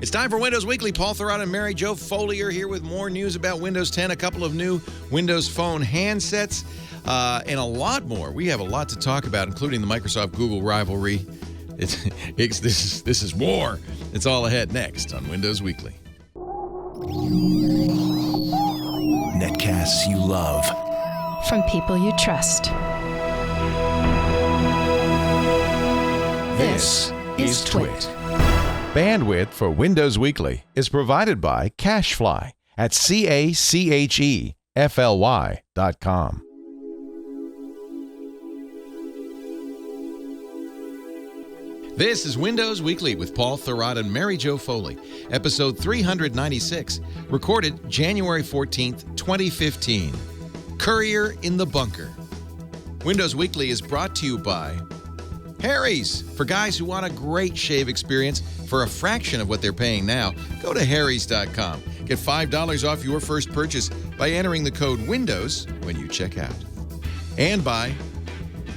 It's time for Windows Weekly. Paul Thurrott and Mary Jo Foley are here with more news about Windows 10, a couple of new Windows Phone handsets, and a lot more. We have a lot to talk about, including the Microsoft-Google rivalry. This is war. It's all ahead next on Windows Weekly. Netcasts you love. From people you trust. This is Twit. Bandwidth for Windows Weekly is provided by CacheFly at CacheFly.com. This is Windows Weekly with Paul Thurrott and Mary Jo Foley, episode 396, recorded January 14th, 2015. Courier in the Bunker. Windows Weekly is brought to you by Harry's. For guys who want a great shave experience for a fraction of what they're paying now, go to harrys.com. Get $5 off your first purchase by entering the code WINDOWS when you check out. And by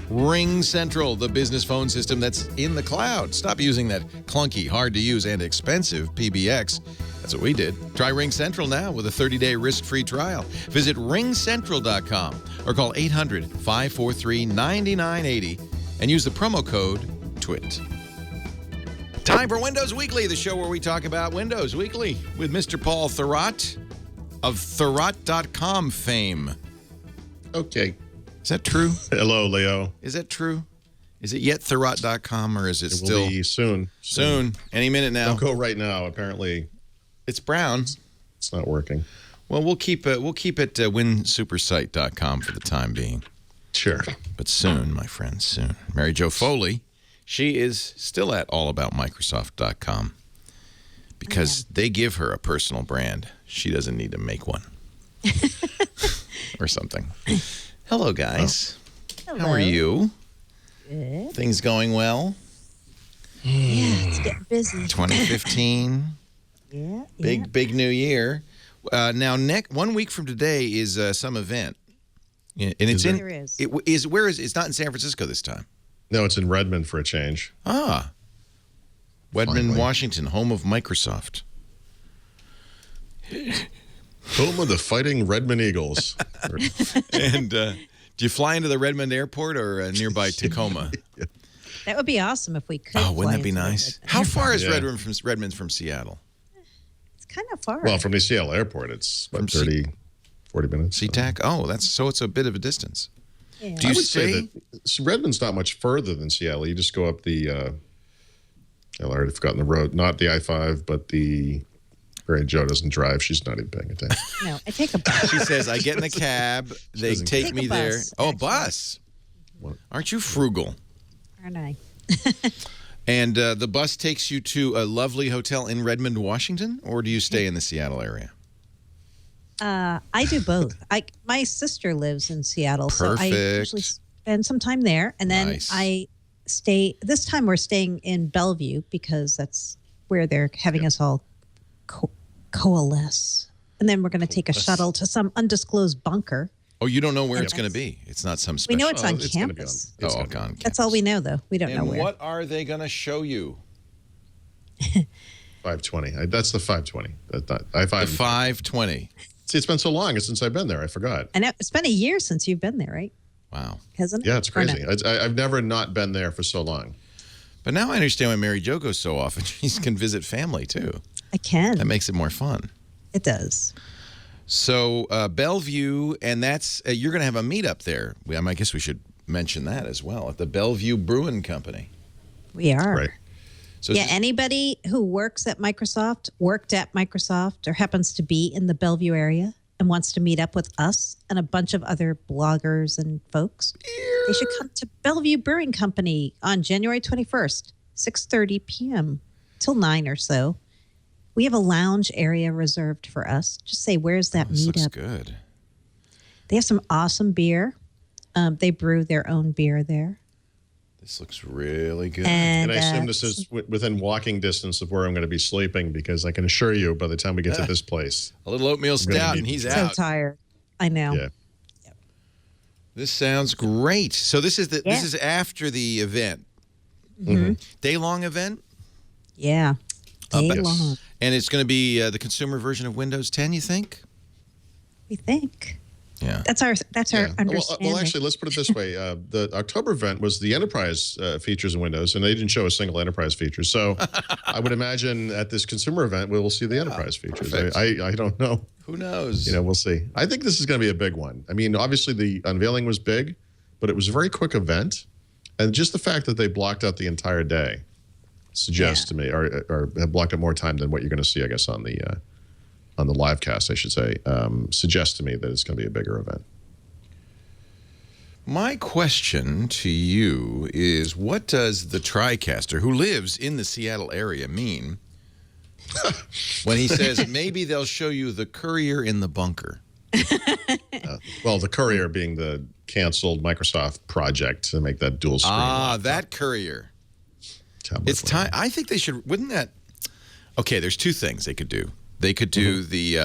Ring Central, the business phone system that's in the cloud. Stop using that clunky, hard-to-use, and expensive PBX. That's what we did. Try Ring Central now with a 30-day risk-free trial. Visit ringcentral.com or call 800-543-9980 and use the promo code TWIT. Time for Windows Weekly, the show where we talk about Windows Weekly with Mr. Paul Thurrott of Thurrott.com fame. Okay. Is that true? Hello, Leo. Is that true? Is it yet Thurrott.com or is it still? Will be soon. Soon. Any minute now. Don't go right now. Apparently, it's brown. It's not working. Well, we'll keep it winsupersite.com for the time being. Sure. But soon, my friends, soon. Mary Jo Foley, she is still at allaboutmicrosoft.com because they give her a personal brand. She doesn't need to make one. Or something. Hello, guys. Hello. How are you? Good. Things going well? Yeah, it's getting busy. 2015. Yeah. Big new year. Now, 1 week from today is some event. And it's There is. Where is it's not in San Francisco this time. No, it's in Redmond for a change. Redmond, Finally. Washington, home of Microsoft. Home of the Fighting Redmond Eagles. And do you fly into the Redmond airport or nearby Tacoma? That would be awesome if we could. Oh, wouldn't fly that be into nice? Redmond. How far is Yeah. Redmond from Seattle? It's kind of far. Well, from the Seattle airport, it's From 30, 40 minutes. SeaTac? Oh, it's a bit of a distance. Yeah. Do I you would stay? say that Redmond's not much further than Seattle. You just go up the, I already forgotten the road, not the I-5, but the, Mary Jo doesn't drive. She's not even paying attention. No, I take a bus. She says, I get in a cab, they doesn't take Take me a there. bus, Oh, a actually. bus. What? Aren't you frugal? Aren't I? And the bus takes you to a lovely hotel in Redmond, Washington, or do you stay in the Seattle area? I do both. My sister lives in Seattle, so I Perfect. usually spend some time there, and then Nice. I stay. This time we're staying in Bellevue because that's where they're having us all coalesce, and then we're going to take a shuttle to some undisclosed bunker. Oh, you don't know where And it's going to be. It's not some special. We know it's on it's gonna be campus. on- it's Oh, gonna be on That's all we know, though. We don't know And where. what are they going to show you? 520. That's the 520. The I-5. 520. See, it's been so long since I've been there. I forgot. I know it's been a year since you've been there, right? Wow. Hasn't it? Yeah, it's Or no? crazy. I've never not been there for so long. But now I understand why Mary Jo goes so often. She can visit family, too. I can. That makes it more fun. It does. So Bellevue, and that's you're going to have a meetup there. I guess we should mention that as well at the Bellevue Brewing Company. We are. Right. So Yeah, anybody who works at Microsoft, worked at Microsoft, or happens to be in the Bellevue area and wants to meet up with us and a bunch of other bloggers and folks, they should come to Bellevue Brewing Company on January 21st, 6:30 p.m. till 9 or so. We have a lounge area reserved for us. Just say, where's that this looks meetup? good. They have some awesome beer. They brew their own beer there. This looks really good. And And I assume this is within walking distance of where I'm going to be sleeping, because I can assure you by the time we get to this place. a little oatmeal gonna stout, need- and he's so out. tired. I know. Yeah. This sounds great. So this is Yeah. this is after the event. Mm-hmm. Day-long event? Yeah. day long. And it's going to be the consumer version of Windows 10, you think? We think. Yeah. That's our understanding. Well, actually, let's put it this way. The October event was the enterprise features in Windows, and they didn't show a single enterprise feature. So I would imagine at this consumer event, we will see the enterprise features. I don't know. Who knows? We'll see. I think this is going to be a big one. I mean, obviously, the unveiling was big, but it was a very quick event. And just the fact that they blocked out the entire day suggests to me, or have blocked out more time than what you're going to see, I guess, on the live cast, I should say, suggests to me that it's going to be a bigger event. My question to you is, what does the TriCaster, who lives in the Seattle area, mean when he says maybe they'll show you the Courier in the bunker? Well, the Courier being the canceled Microsoft project to make that dual screen. That Courier. It's time. I think they should. Wouldn't that? Okay, there's two things they could do. They could do the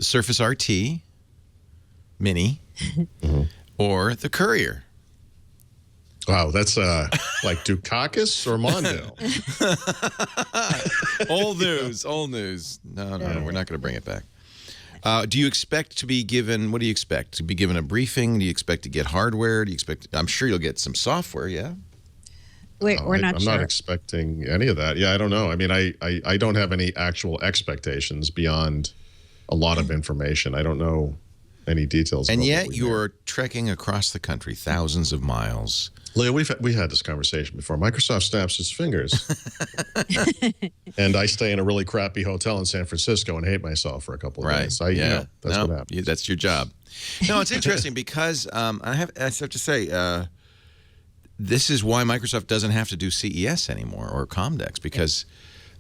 Surface RT Mini or the Courier. Wow, that's like Dukakis or Mondo. Old news, old news. No, we're not going to bring it back. Do you expect to be given, what do you expect? To be given a briefing? Do you expect to get hardware? Do you expect, I'm sure you'll get some software, yeah? We're not I'm sure. not expecting any of that. Yeah, I don't know. I mean, I don't have any actual expectations beyond a lot of information. I don't know any details. And yet you're trekking across the country, thousands of miles. Leo, we had this conversation before. Microsoft snaps its fingers. And I stay in a really crappy hotel in San Francisco and hate myself for a couple of days. That's what happens. That's your job. No, it's interesting because I have to say, this is why Microsoft doesn't have to do CES anymore or Comdex, because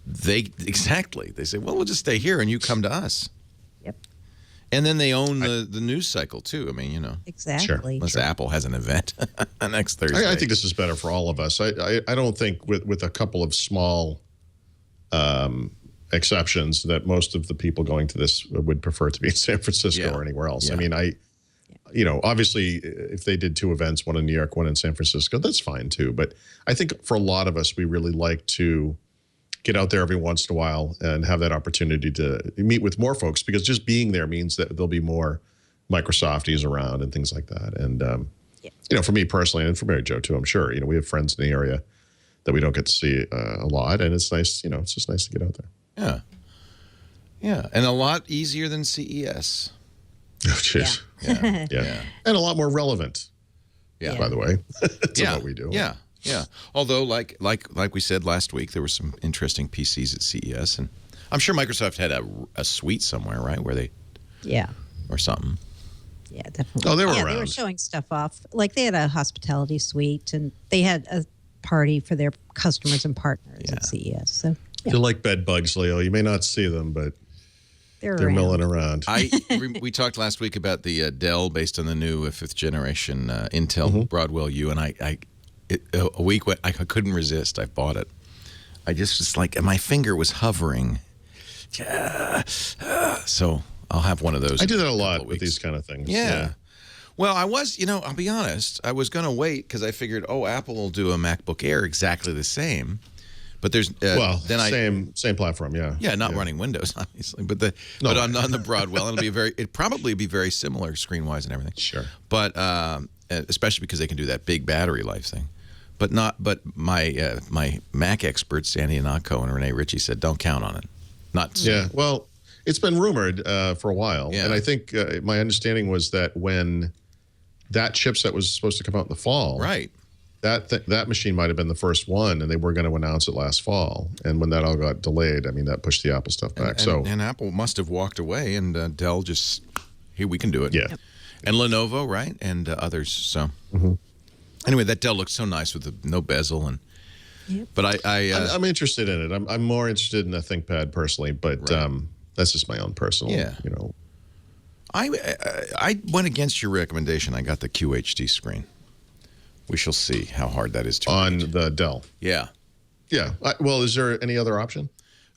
they say, well, we'll just stay here and you come to us. Yep. And then they own the news cycle too. I mean, Exactly. Unless Apple has an event next Thursday. I think this is better for all of us. I don't think with a couple of small exceptions that most of the people going to this would prefer to be in San Francisco or anywhere else. Yeah. I mean, obviously, if they did two events, one in New York, one in San Francisco, that's fine too. But I think for a lot of us, we really like to get out there every once in a while and have that opportunity to meet with more folks, because just being there means that there'll be more Microsofties around and things like that. And, for me personally, and for Mary Jo too, I'm sure, we have friends in the area that we don't get to see a lot. And it's nice, it's just nice to get out there. Yeah. Yeah. And a lot easier than CES. Oh, jeez. Yeah. And a lot more relevant. Yeah. By the way, to what we do. Yeah. Yeah. Although, like we said last week, there were some interesting PCs at CES, and I'm sure Microsoft had a suite somewhere, right, where they, or something. Yeah, definitely. Oh, they were around. They were showing stuff off. Like they had a hospitality suite, and they had a party for their customers and partners at CES. So they're like bed bugs, Leo. You may not see them, but they're milling around. We talked last week about the Dell based on the new 5th generation Intel Broadwell U, and a week went, I couldn't resist. I bought it. I just was like, my finger was hovering. So I'll have one of those. I do that a lot with these kind of things. Yeah. Well, I was, I'll be honest, I was going to wait because I figured, Apple will do a MacBook Air exactly the same. But there's same platform, yeah. Yeah, not running Windows, obviously, but on the Broadwell, it'd probably be very similar screen-wise and everything. Sure. But especially because they can do that big battery life thing. But my Mac experts, Sandy Anako and Renee Ritchie, said don't count on it. Not soon. Yeah. Well, it's been rumored for a while, and I think my understanding was that when that chipset was supposed to come out in the fall, right? That machine might have been the first one, and they were going to announce it last fall. And when that all got delayed, I mean, that pushed the Apple stuff back. And Apple must have walked away, and Dell just, here, we can do it. Yeah. And Lenovo, right? And others. So anyway, that Dell looks so nice with no bezel. And but I'm interested in it. I'm more interested in the ThinkPad personally, but that's just my own personal, I went against your recommendation. I got the QHD screen. We shall see how hard that is to read. The Dell. Yeah. Yeah. Well, is there any other option?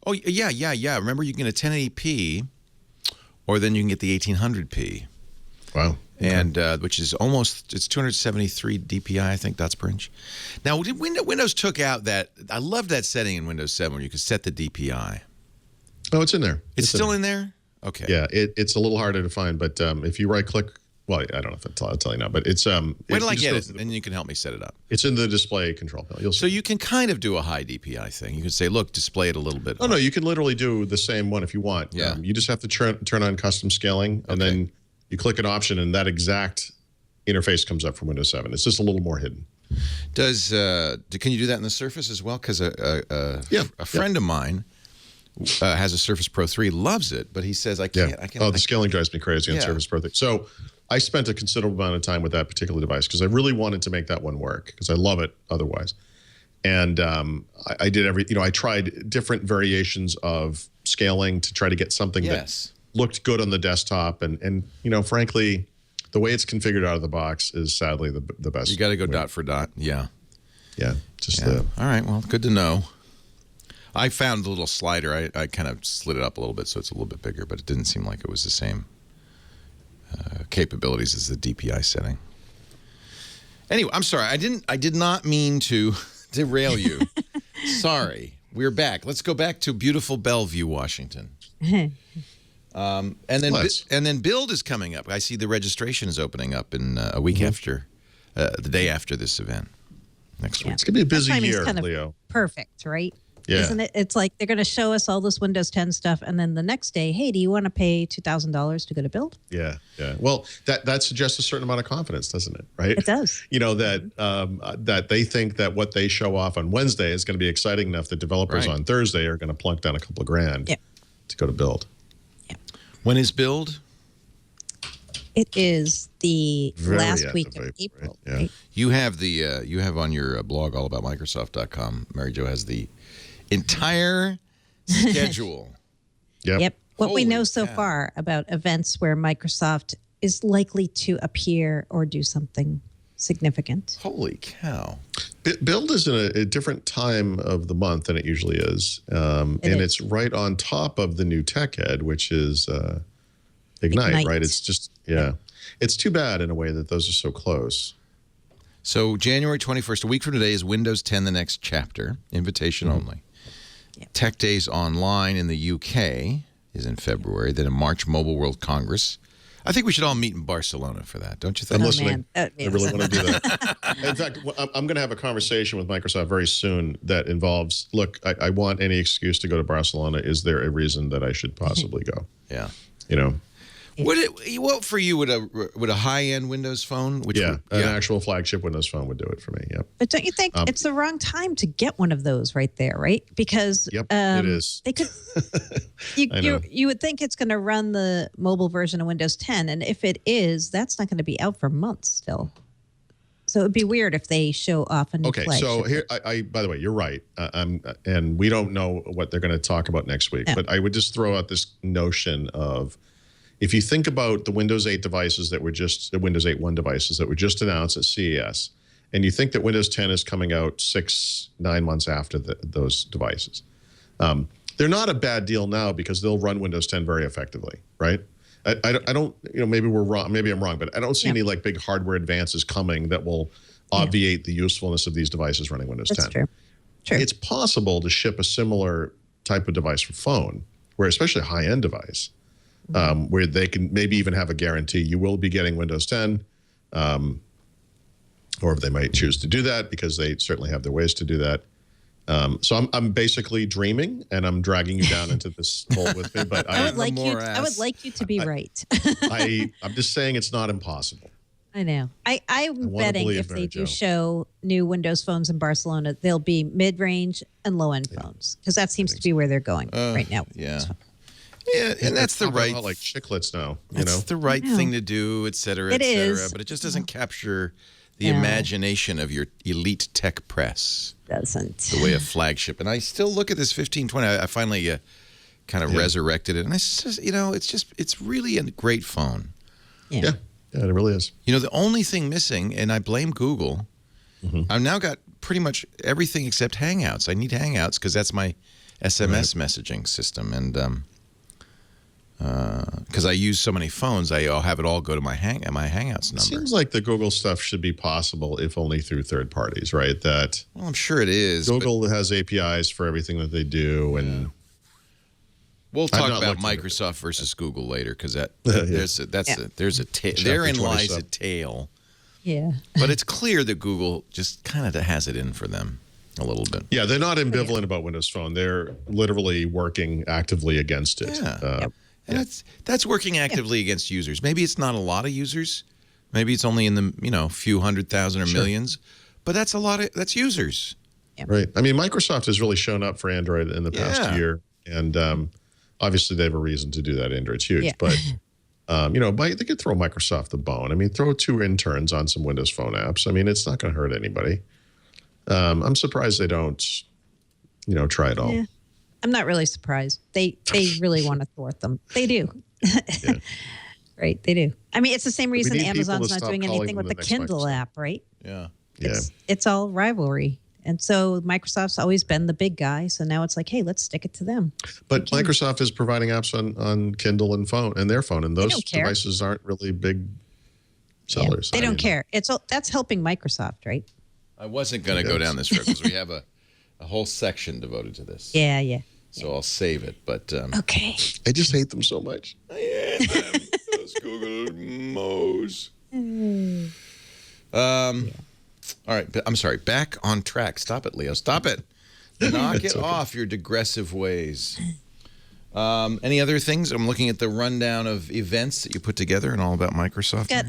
Oh, yeah. Remember, you can get a 1080p, or then you can get the 1800p. Wow. and which is it's 273 DPI, I think, dots per inch. Now, Windows took out that. I love that setting in Windows 7 where you could set the DPI. Oh, it's in there. It's still in there? Okay. Yeah, it's a little harder to find, but if you right-click, well, I don't know if I'll tell you now, but it's... Wait till I get it, and you can help me set it up. It's in the display control panel. You'll see. So you can kind of do a high DPI thing. You can say, look, display it a little bit. Oh, no, you can literally do the same one if you want. Yeah. You just have to turn on custom scaling, and then you click an option, and that exact interface comes up from Windows 7. It's just a little more hidden. Can you do that in the Surface as well? Because a friend of mine has a Surface Pro 3, loves it, but he says, I can't. The scaling drives me crazy on Surface Pro 3. So I spent a considerable amount of time with that particular device because I really wanted to make that one work because I love it otherwise. And I did I tried different variations of scaling to try to get something that looked good on the desktop. And frankly, the way it's configured out of the box is sadly the best. You got to go dot for dot. Yeah. Yeah. All right. Well, good to know. I found the little slider. I kind of slid it up a little bit so it's a little bit bigger, but it didn't seem like it was the same capabilities as the DPI setting. Anyway, I'm sorry. I did not mean to derail you. Sorry. We're back. Let's go back to beautiful Bellevue, Washington. And then Build is coming up. I see the registration is opening up in a week after, the day after this event, next week. It's going to be a busy year, kind of Leo. Perfect, right? Yeah. Isn't it? It's like they're going to show us all this Windows 10 stuff, and then the next day, hey, do you want to pay $2,000 to go to Build? Yeah, yeah. Well, that suggests a certain amount of confidence, doesn't it? Right? It does. That they think that what they show off on Wednesday is going to be exciting enough that developers on Thursday are going to plunk down a couple of grand to go to Build. Yeah. When is Build? It is the last week of April. Right? Yeah. Right? You have on your blog allaboutmicrosoft.com, Mary Jo has the entire schedule. Yep. What we know so cow. far about events where Microsoft is likely to appear or do something significant. Holy cow. Build is in a different time of the month than it usually is. It's right on top of the new Tech Ed, which is Ignite, right? It's just, It's too bad in a way that those are so close. So January 21st, a week from today, is Windows 10, the next chapter, invitation only. Yep. Tech Days Online in the UK is in February. Then in March, Mobile World Congress. I think we should all meet in Barcelona for that, don't you think? I'm listening. I really want to do that. In fact, I'm going to have a conversation with Microsoft very soon that involves, look, I want any excuse to go to Barcelona. Is there a reason that I should possibly go? Yeah. What for you would a high-end Windows phone? An actual flagship Windows phone would do it for me. Yep. But don't you think it's the wrong time to get one of those right there, right? Because it is. They could. You would think it's going to run the mobile version of Windows 10, and if it is, that's not going to be out for months still. So it'd be weird if they show off a new flagship. So here, by the way, you're right. And we don't know what they're going to talk about next week. But I would just throw out this notion of, if you think about the Windows 8 devices the Windows 8.1 devices that were just announced at CES, and you think that Windows 10 is coming out 9 months after those devices, they're not a bad deal now because they'll run Windows 10 very effectively, right? I don't, maybe we're wrong, maybe I'm wrong, but I don't see any big hardware advances coming that will obviate the usefulness of these devices running Windows 10. That's true. It's possible to ship a similar type of device for phone, where especially a high-end device, where they can maybe even have a guarantee you will be getting Windows 10, or if they might choose to do that, because they certainly have their ways to do that. So I'm basically dreaming, and I'm dragging you down into this hole with me. But I would like you to be right. I'm just saying it's not impossible. I know. I'm betting if they do show new Windows phones in Barcelona, they'll be mid-range and low-end phones, because that seems to be where they're going right now. Yeah. Yeah, and that's the right, like chiclets now. That's the right thing to do, et cetera, et cetera. But it just doesn't capture the imagination of your elite tech press. Doesn't. The way a flagship. And I still look at this 1520. I finally kind of resurrected it, and it's just, it's really a great phone. Yeah, it really is. The only thing missing, and I blame Google. I've now got pretty much everything except Hangouts. I need Hangouts because that's my SMS messaging system, and because I use so many phones, I'll have it all go to my Hangouts number. Seems like the Google stuff should be possible, if only through third parties, right? That Well, I'm sure it is. Google has APIs for everything that they do, and we'll talk about Microsoft versus Google later, because therein lies a tale. Yeah. But it's clear that Google just kind of has it in for them a little bit. Yeah, they're not ambivalent about Windows Phone. They're literally working actively against it. Yeah. And that's working actively against users. Maybe it's not a lot of users. Maybe it's only in the few 100,000 or millions. But that's a lot of that's users. Right. I mean, Microsoft has really shown up for Android in the past year, and obviously they have a reason to do that. Android's huge, but they could throw Microsoft the bone. I mean, throw 2 interns on some Windows Phone apps. I mean, it's not going to hurt anybody. I'm surprised they don't, try it all. Yeah. I'm not really surprised. They really want to thwart them. They do. Right, they do. I mean, it's the same reason Amazon's not doing anything with the Kindle app, right? Yeah. It's all rivalry. And so Microsoft's always been the big guy. So now it's like, hey, let's stick it to them. But Microsoft is providing apps on Kindle and phone and their phone, and those devices aren't really big sellers. They don't care. That's helping Microsoft, right? I wasn't going to go down this road because we have a whole section devoted to this. Yeah. So I'll save it. But okay. I just hate them so much. I hate them. Those Google Mo's. All right. I'm sorry. Back on track. Stop it, Leo. Stop it. Knock it off, your digressive ways. Any other things? I'm looking at the rundown of events that you put together and all about Microsoft. Got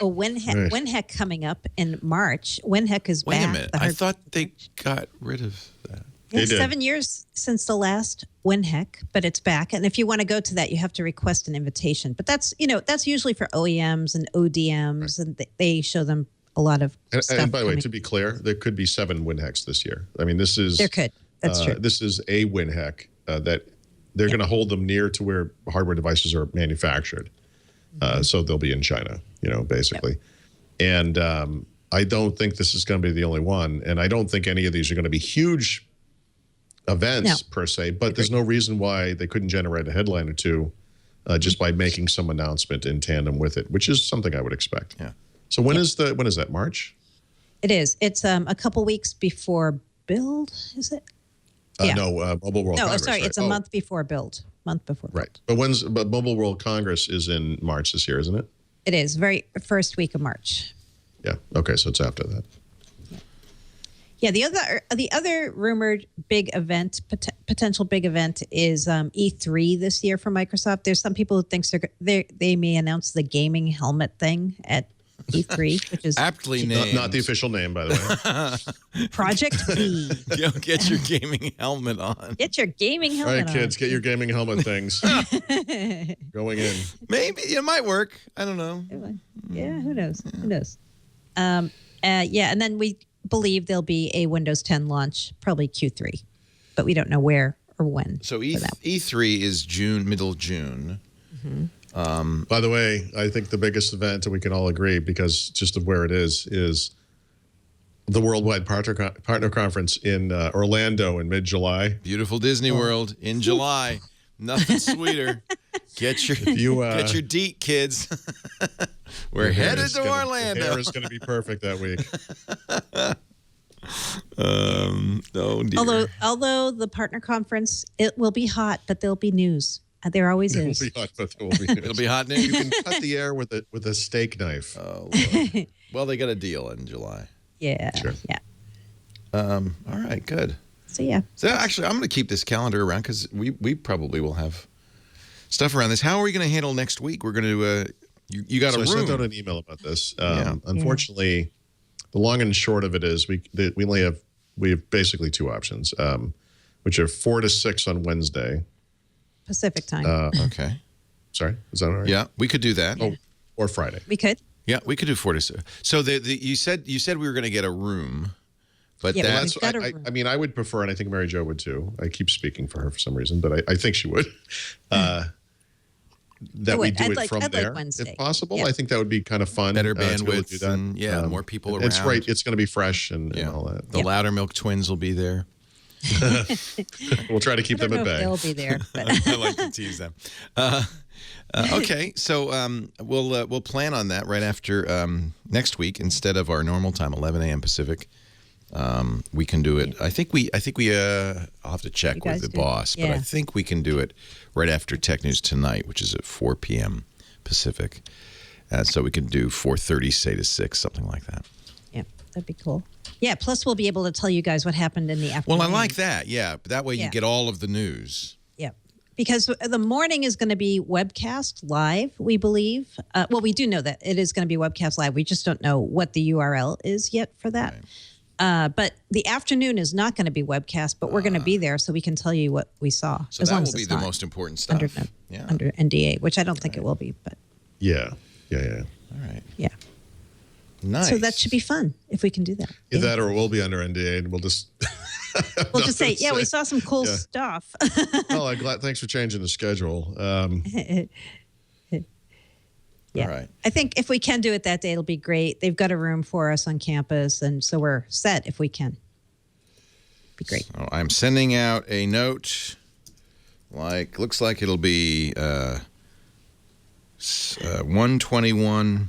WinHeck coming up in March. WinHeck is back. Wait a minute. I thought they got rid of that. It's 7 years since the last WinHeck, but it's back. And if you want to go to that, you have to request an invitation. But that's usually for OEMs and ODMs, and they show them a lot of stuff. And by the way, to be clear, there could be 7 WinHecks this year. I mean, this is there could. That's true. This is a WinHeck that they're going to hold them near to where hardware devices are manufactured. So they'll be in China, basically. Yep. And I don't think this is going to be the only one. And I don't think any of these are going to be huge events per se, but there's no reason why they couldn't generate a headline or two just by making some announcement in tandem with it, which is something I would expect. Yeah. So when is that? March? It is. It's a couple weeks before Build, is it? No, Mobile World Congress. No, sorry, right? it's a month before Build. Right. But Mobile World Congress is in March this year, isn't it? It is. Very first week of March. Yeah. Okay, so it's after that. Yeah, the other rumored big event, potential big event, is E3 this year for Microsoft. There's some people who think they may announce the gaming helmet thing at E3, which is aptly named. Not the official name, by the way. Project B. Get your gaming helmet on. Get your gaming helmet on. All right, kids, get your gaming helmet things. Going in. Maybe it might work. I don't know. Yeah, who knows? And then we believe there'll be a Windows 10 launch, probably Q3, but we don't know where or when. So E3 is middle June. Mm-hmm. By the way, I think the biggest event, and we can all agree because just of where it is the Worldwide Partner Conference in Orlando in mid-July. Beautiful Disney World in July. Nothing sweeter. Get your deet, kids. We're headed to Orlando. Hair is going to be perfect that week. Oh dear. Although the partner conference, it will be hot, but there'll be news. There always is. It'll be hot, but there will be news. It'll be hot news. You can cut the air with a steak knife. Oh, well, they got a deal in July. Yeah. Sure. Yeah. All right. Good. So yeah. So actually, I'm going to keep this calendar around because we probably will have stuff around this. How are we going to handle next week? We're going to you got a room. I sent out an email about this. Unfortunately, the long and short of it is we have basically 2 options, which are 4 to 6 on Wednesday. Pacific time. Okay. Sorry, is that all right? Yeah, we could do that. Oh, or Friday. We could. Yeah, we could do 4 to 6. So you said we were going to get a room, but that's. I mean, I would prefer, and I think Mary Jo would too. I keep speaking for her for some reason, but I think she would. That we do it from there, if possible. Yeah. I think that would be kind of fun. Better bandwidth, and more people around. It's right. It's going to be fresh and all that. The Loudermilk twins will be there. We'll try to keep them at bay. They'll be there. But. I like to tease them. Okay, so we'll plan on that right after next week instead of our normal time, 11 a.m. Pacific. We can do it. I think we. I'll have to check with the boss, but I think we can do it right after Tech News Tonight, which is at 4 p.m. Pacific. So we can do 4:30, say to 6, something like that. Yeah, that'd be cool. Yeah. Plus, we'll be able to tell you guys what happened in the afternoon. Well, I like that. Yeah, that way you get all of the news. Yeah. Because the morning is going to be webcast live, we believe. Well, we do know that it is going to be webcast live. We just don't know what the URL is yet for that. Right. But the afternoon is not going to be webcast, but we're going to be there so we can tell you what we saw. So that will be the most important stuff. Under NDA, which I don't think it will be. But Yeah. All right. Yeah. Nice. So that should be fun if we can do that. Either that or we'll be under NDA and we'll just... We'll just say, we saw some cool stuff. Oh, I'm glad. Thanks for changing the schedule. Yeah. All right. I think if we can do it that day, it'll be great. They've got a room for us on campus, and so we're set if we can. Be great. So I'm sending out a note. Looks like it'll be 1:21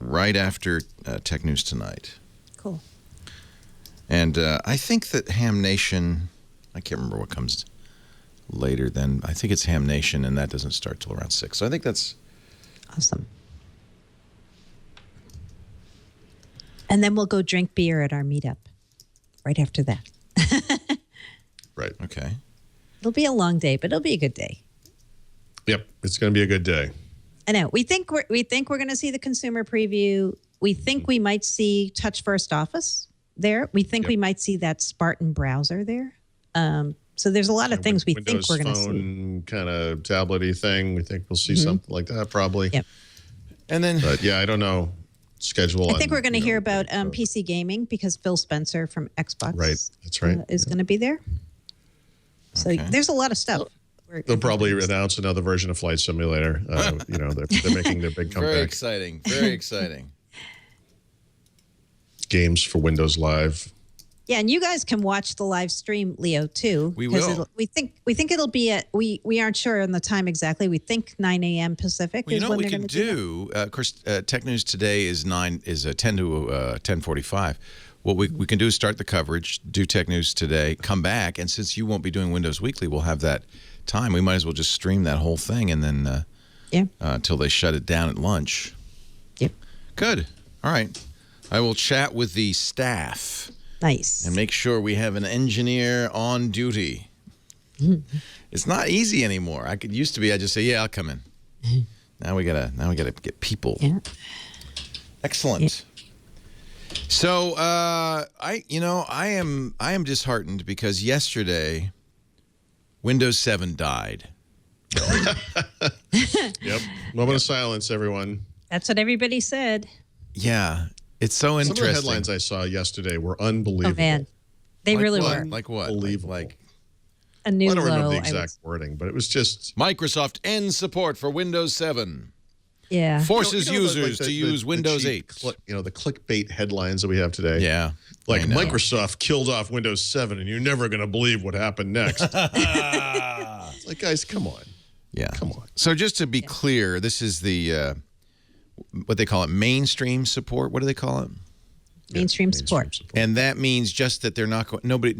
right after Tech News Tonight. Cool. And I think that Ham Nation, I can't remember what comes later then. I think it's Ham Nation, and that doesn't start till around 6. So I think that's awesome. And then we'll go drink beer at our meetup right after that. Right. Okay. It'll be a long day, but it'll be a good day. Yep. It's going to be a good day. I know. We think we're going to see the consumer preview. We think we might see Touch First Office there. We think we might see that Spartan browser there. So there's a lot of things we think we're going to see. Windows Phone kind of tablet-y thing. We think we'll see something like that probably. Yep. And then, but yeah, I don't know schedule. I think we're going to hear about PC gaming because Phil Spencer from Xbox, that's right, is going to be there. So there's a lot of stuff. They'll probably announce another version of Flight Simulator. They're making their big comeback. very exciting. Very exciting. Games for Windows Live. Yeah, and you guys can watch the live stream, Leo, too. We will. We think it'll be at, we aren't sure on the time exactly. We think 9 a.m. Pacific Well, is when what we they're can going to do do, of course, Tech News today is 10 to 10:45. What we can do is start the coverage, do Tech News today, come back, and since you won't be doing Windows Weekly, we'll have that time. We might as well just stream that whole thing and then till they shut it down at lunch. Yep. Good. All right. I will chat with the staff. Nice. And make sure we have an engineer on duty. It's not easy anymore. I used to be. I just say, "Yeah, I'll come in." Now we gotta get people. Yeah. Excellent. Yeah. So I am disheartened because yesterday Windows 7 died. Yep. Moment of silence, everyone. That's what everybody said. Yeah. It's so interesting. Some of the headlines I saw yesterday were unbelievable. Oh, man. They really were. Like what? Unbelievable. Like a new low. I don't remember the exact wording, but it was just... Microsoft ends support for Windows 7. Yeah. Forces users to use Windows 8. The clickbait headlines that we have today. Yeah. Like Microsoft killed off Windows 7 and you're never going to believe what happened next. It's like, guys, come on. Yeah. Come on. So just to be clear, this is the... what they call it, mainstream support. What do they call it? Mainstream support. And that means just that they're not going. Nobody in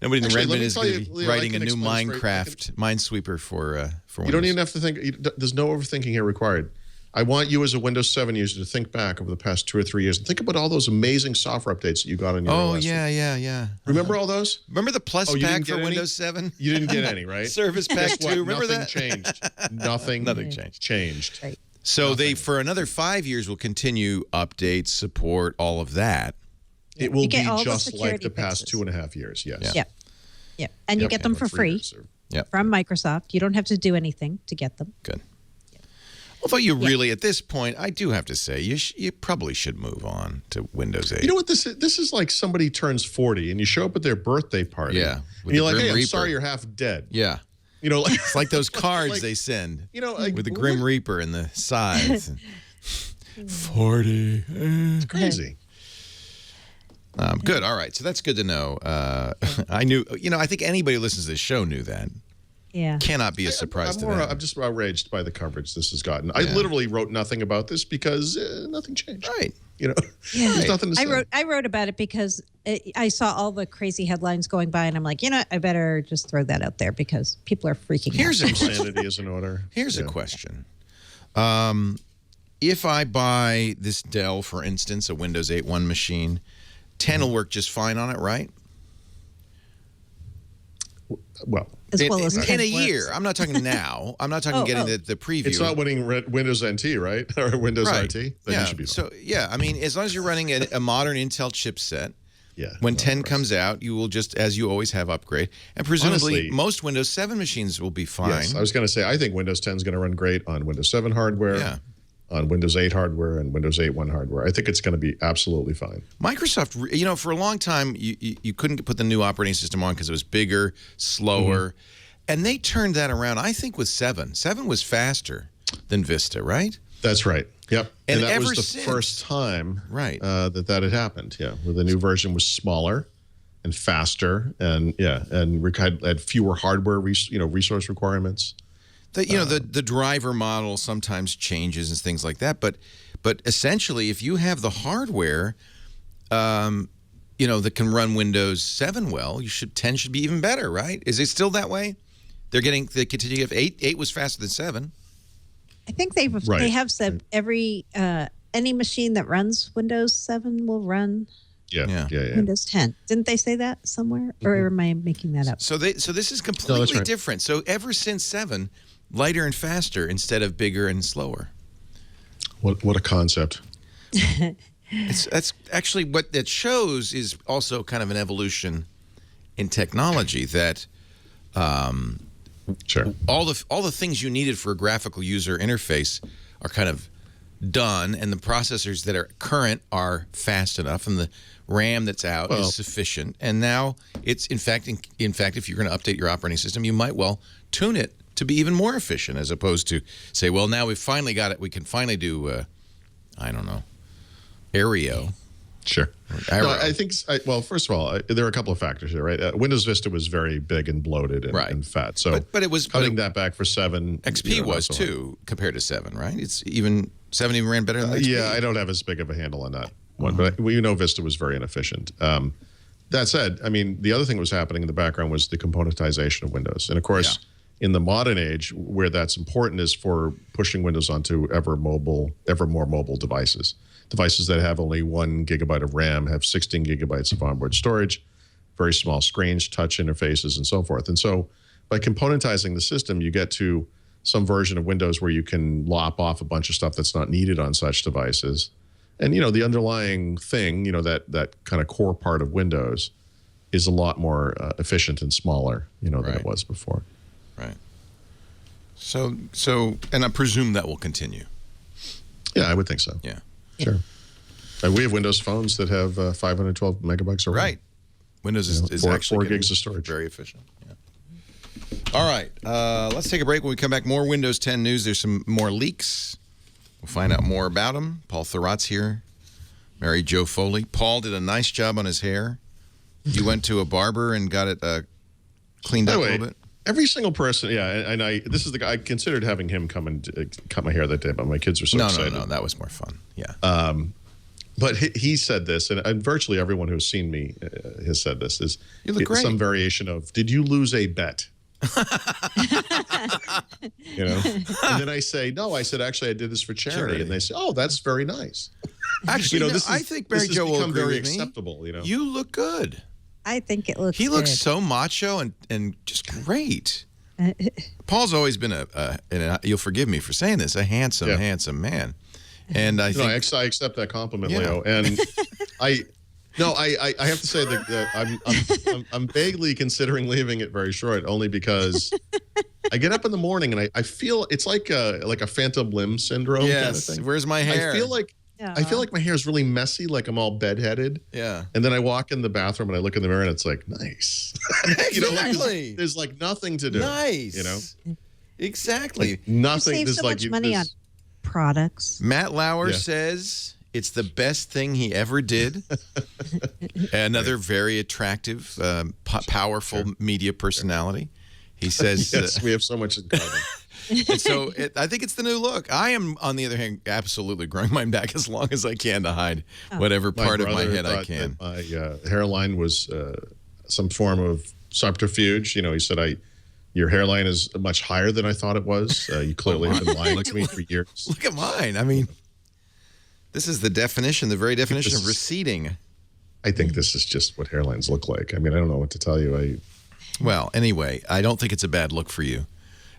Redmond is going to be writing a new Minecraft Minesweeper for Windows. You don't even have to think. There's no overthinking here required. I want you as a Windows 7 user to think back over the past 2 or 3 years and think about all those amazing software updates that you got on your OS. Yeah. Remember all those? Remember the Plus pack for Windows 7? You didn't get any, right? Service Pack 2. Remember Nothing that? changed. Nothing changed. Right. So they, for another 5 years, will continue updates, support, all of that. It will be just the like the past fixes. 2.5 years, yes. Yeah. And you get them for free from Microsoft. You don't have to do anything to get them. Good. Although you really, at this point, I do have to say, you probably should move on to Windows 8. You know what this is? This is like somebody turns 40 and you show up at their birthday party. Yeah. And you're like, hey, I'm sorry you're half dead. Yeah. You know, like, it's like those cards they send. You know, like, with the Grim Reaper and the sides. 40. It's crazy. Good. All right. So that's good to know. I knew, I think anybody who listens to this show knew that. Yeah. Cannot be a surprise to them. I'm just outraged by the coverage this has gotten. I literally wrote nothing about this because nothing changed. Right. There's nothing to say. I wrote about it because I saw all the crazy headlines going by, and I'm like, I better just throw that out there because people are freaking out. Insanity is in order. Here's a question. If I buy this Dell, for instance, a Windows 8.1 machine, 10 will work just fine on it, right? Well, in a year. I'm not talking now. I'm not talking getting the preview. It's not winning Windows NT, right? Or Windows RT? Then you should be fine. So, I mean, as long as you're running a modern Intel chipset, when 10 comes out, you will just, as you always have, upgrade. And presumably, honestly, most Windows 7 machines will be fine. Yes, I was going to say, I think Windows 10 is going to run great on Windows 7 hardware, on Windows 8 hardware, and Windows 8.1 hardware. I think it's going to be absolutely fine. Microsoft, for a long time, you couldn't put the new operating system on because it was bigger, slower. And they turned that around, I think, with 7. 7 was faster than Vista, right? That's right. Yep. And that was the first time that had happened. Yeah. Where the new version was smaller and faster and had fewer hardware resource requirements. The driver model sometimes changes and things like that, but essentially, if you have the hardware, that can run Windows 7 well, 10 should be even better, right? Is it still that way? They continue to have 8. 8 was faster than 7. I think they have said any machine that runs Windows 7 will run Windows 10. Didn't they say that somewhere, or am I making that up? So this is completely different. So ever since 7. Lighter and faster instead of bigger and slower. What a concept. That's actually what that shows is also kind of an evolution in technology that all the things you needed for a graphical user interface are kind of done, and the processors that are current are fast enough, and the RAM that's out is sufficient. And now it's in fact if you're going to update your operating system, you might well tune it to be even more efficient, as opposed to say, well, now we've finally got it. We can finally do, Aereo. Sure. No, I think, first of all, there are a couple of factors here, right? Windows Vista was very big and bloated and fat. So but it was cutting that back for 7. XP was too, compared to 7, right? It's even 7 even ran better than XP. Yeah, I don't have as big of a handle on that one, but Vista was very inefficient. That said, I mean, the other thing that was happening in the background was the componentization of Windows. And of course, in the modern age, where that's important is for pushing Windows onto ever more mobile devices that have only 1 gigabyte of RAM, have 16 gigabytes of onboard storage, very small screens, touch interfaces, and so forth. And so by componentizing the system, you get to some version of Windows where you can lop off a bunch of stuff that's not needed on such devices. And, the underlying thing, that kind of core part of Windows is a lot more efficient and smaller, than it was before. Right. So, and I presume that will continue. Yeah, I would think so. Yeah. Sure. We have Windows phones that have 512 megabytes of RAM. Right. Windows is actually 4 gigs of storage. Very efficient. Yeah. All right. Let's take a break. When we come back, more Windows 10 news. There's some more leaks. We'll find out more about them. Paul Thurrott's here. Mary Jo Foley. Paul did a nice job on his hair. You went to a barber and got it cleaned up a little bit. Every single person, this is the guy. I considered having him come and cut my hair that day, but my kids were so excited. No, that was more fun. Yeah. But he said this, and virtually everyone who's seen me has said this, is you look great. Some variation of, did you lose a bet? And then I say, no, I said, actually, I did this for charity. And they say, oh, that's very nice. Actually, I think Mary Jo will agree very with me. Acceptable, You look good. I think it looks He good. looks so macho and just great. Paul's always been and you'll forgive me for saying this, a handsome man. And I think I accept that compliment, Leo. And I have to say that I'm vaguely considering leaving it very short, only because I get up in the morning and I feel it's like a phantom limb syndrome kind of thing. Where's my hair? I feel like my hair is really messy, like I'm all bedheaded. Yeah. And then I walk in the bathroom and I look in the mirror and it's like, nice. Exactly. There's like nothing to do. Nice. Exactly. Like nothing. You save so much money on products. Matt Lauer says It's the best thing he ever did. Another very attractive, powerful media personality. He says, yes, we have so much in common. And so I think it's the new look. I am, on the other hand, absolutely growing mine back as long as I can to hide whatever part of my head I can. My hairline was some form of subterfuge. You know, he said, your hairline is much higher than I thought it was. You clearly have been lying to me for years. Look at mine. I mean, this is the definition, the very definition of receding. I think this is just what hairlines look like. I mean, I don't know what to tell you. Well, anyway, I don't think it's a bad look for you,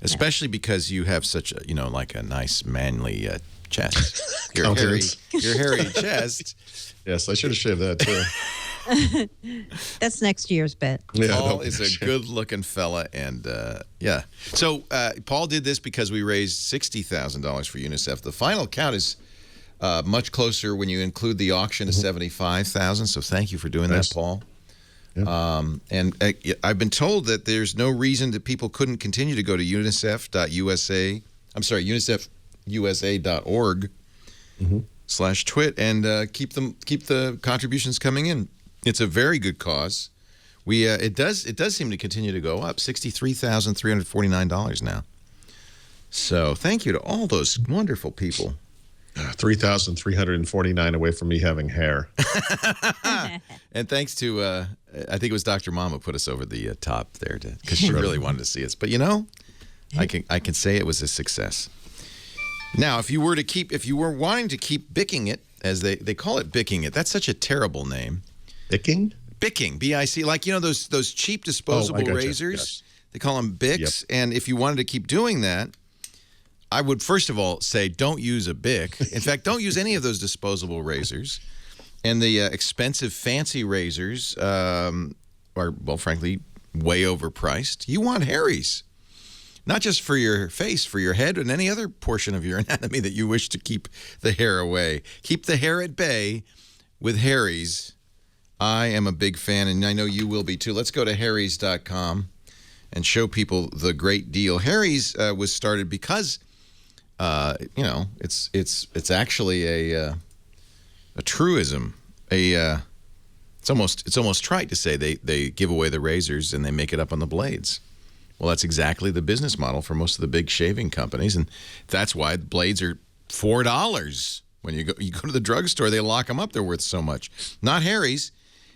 especially because you have such a, like a nice manly chest. Your hairy chest. Yes, I should have shaved that too. That's next year's bet. Yeah, Paul is a good-looking fella, and yeah. So Paul did this because we raised $60,000 for UNICEF. The final count is much closer when you include the auction to $75,000. So thank you for doing that, Paul. Yep. And I've been told that there's no reason that people couldn't continue to go to unicef.usa. I'm sorry, unicef.usa.org/twit and keep the contributions coming in. It's a very good cause. It does seem to continue to go up. $63,349 now. So thank you to all those wonderful people. 3,349 away from me having hair. And thanks to, I think it was Dr. Mom who put us over the top there because she really wanted to see us. But I can say it was a success. Now, if you were wanting to keep bicking it, as they call it bicking it, that's such a terrible name. Bicking? Bicking, B-I-C, like those cheap disposable razors. Yes. They call them Bics. Yep. And if you wanted to keep doing that, I would first of all say don't use a Bic. In fact, don't use any of those disposable razors. And the expensive fancy razors are, well, frankly, way overpriced. You want Harry's. Not just for your face, for your head, and any other portion of your anatomy that you wish to keep the hair away. Keep the hair at bay with Harry's. I am a big fan, and I know you will be too. Let's go to harrys.com and show people the great deal. Harry's was started because... it's actually a truism. It's almost trite to say they give away the razors and they make it up on the blades. Well, that's exactly the business model for most of the big shaving companies, and that's why the blades are $4. When you go to the drugstore, they lock them up. They're worth so much. Not Harry's.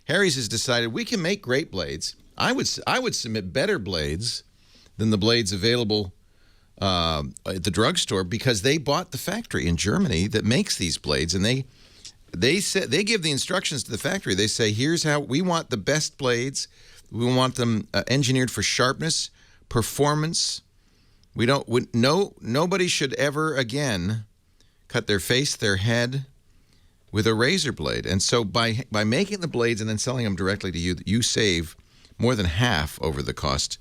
Harry's has decided we can make great blades. I would submit better blades than the blades available at the drugstore because they bought the factory in Germany that makes these blades, and they give the instructions to the factory. They say, here's how we want the best blades. We want them engineered for sharpness, performance. Nobody should ever again cut their face, their head with a razor blade. And so by making the blades and then selling them directly to you, you save more than half over the cost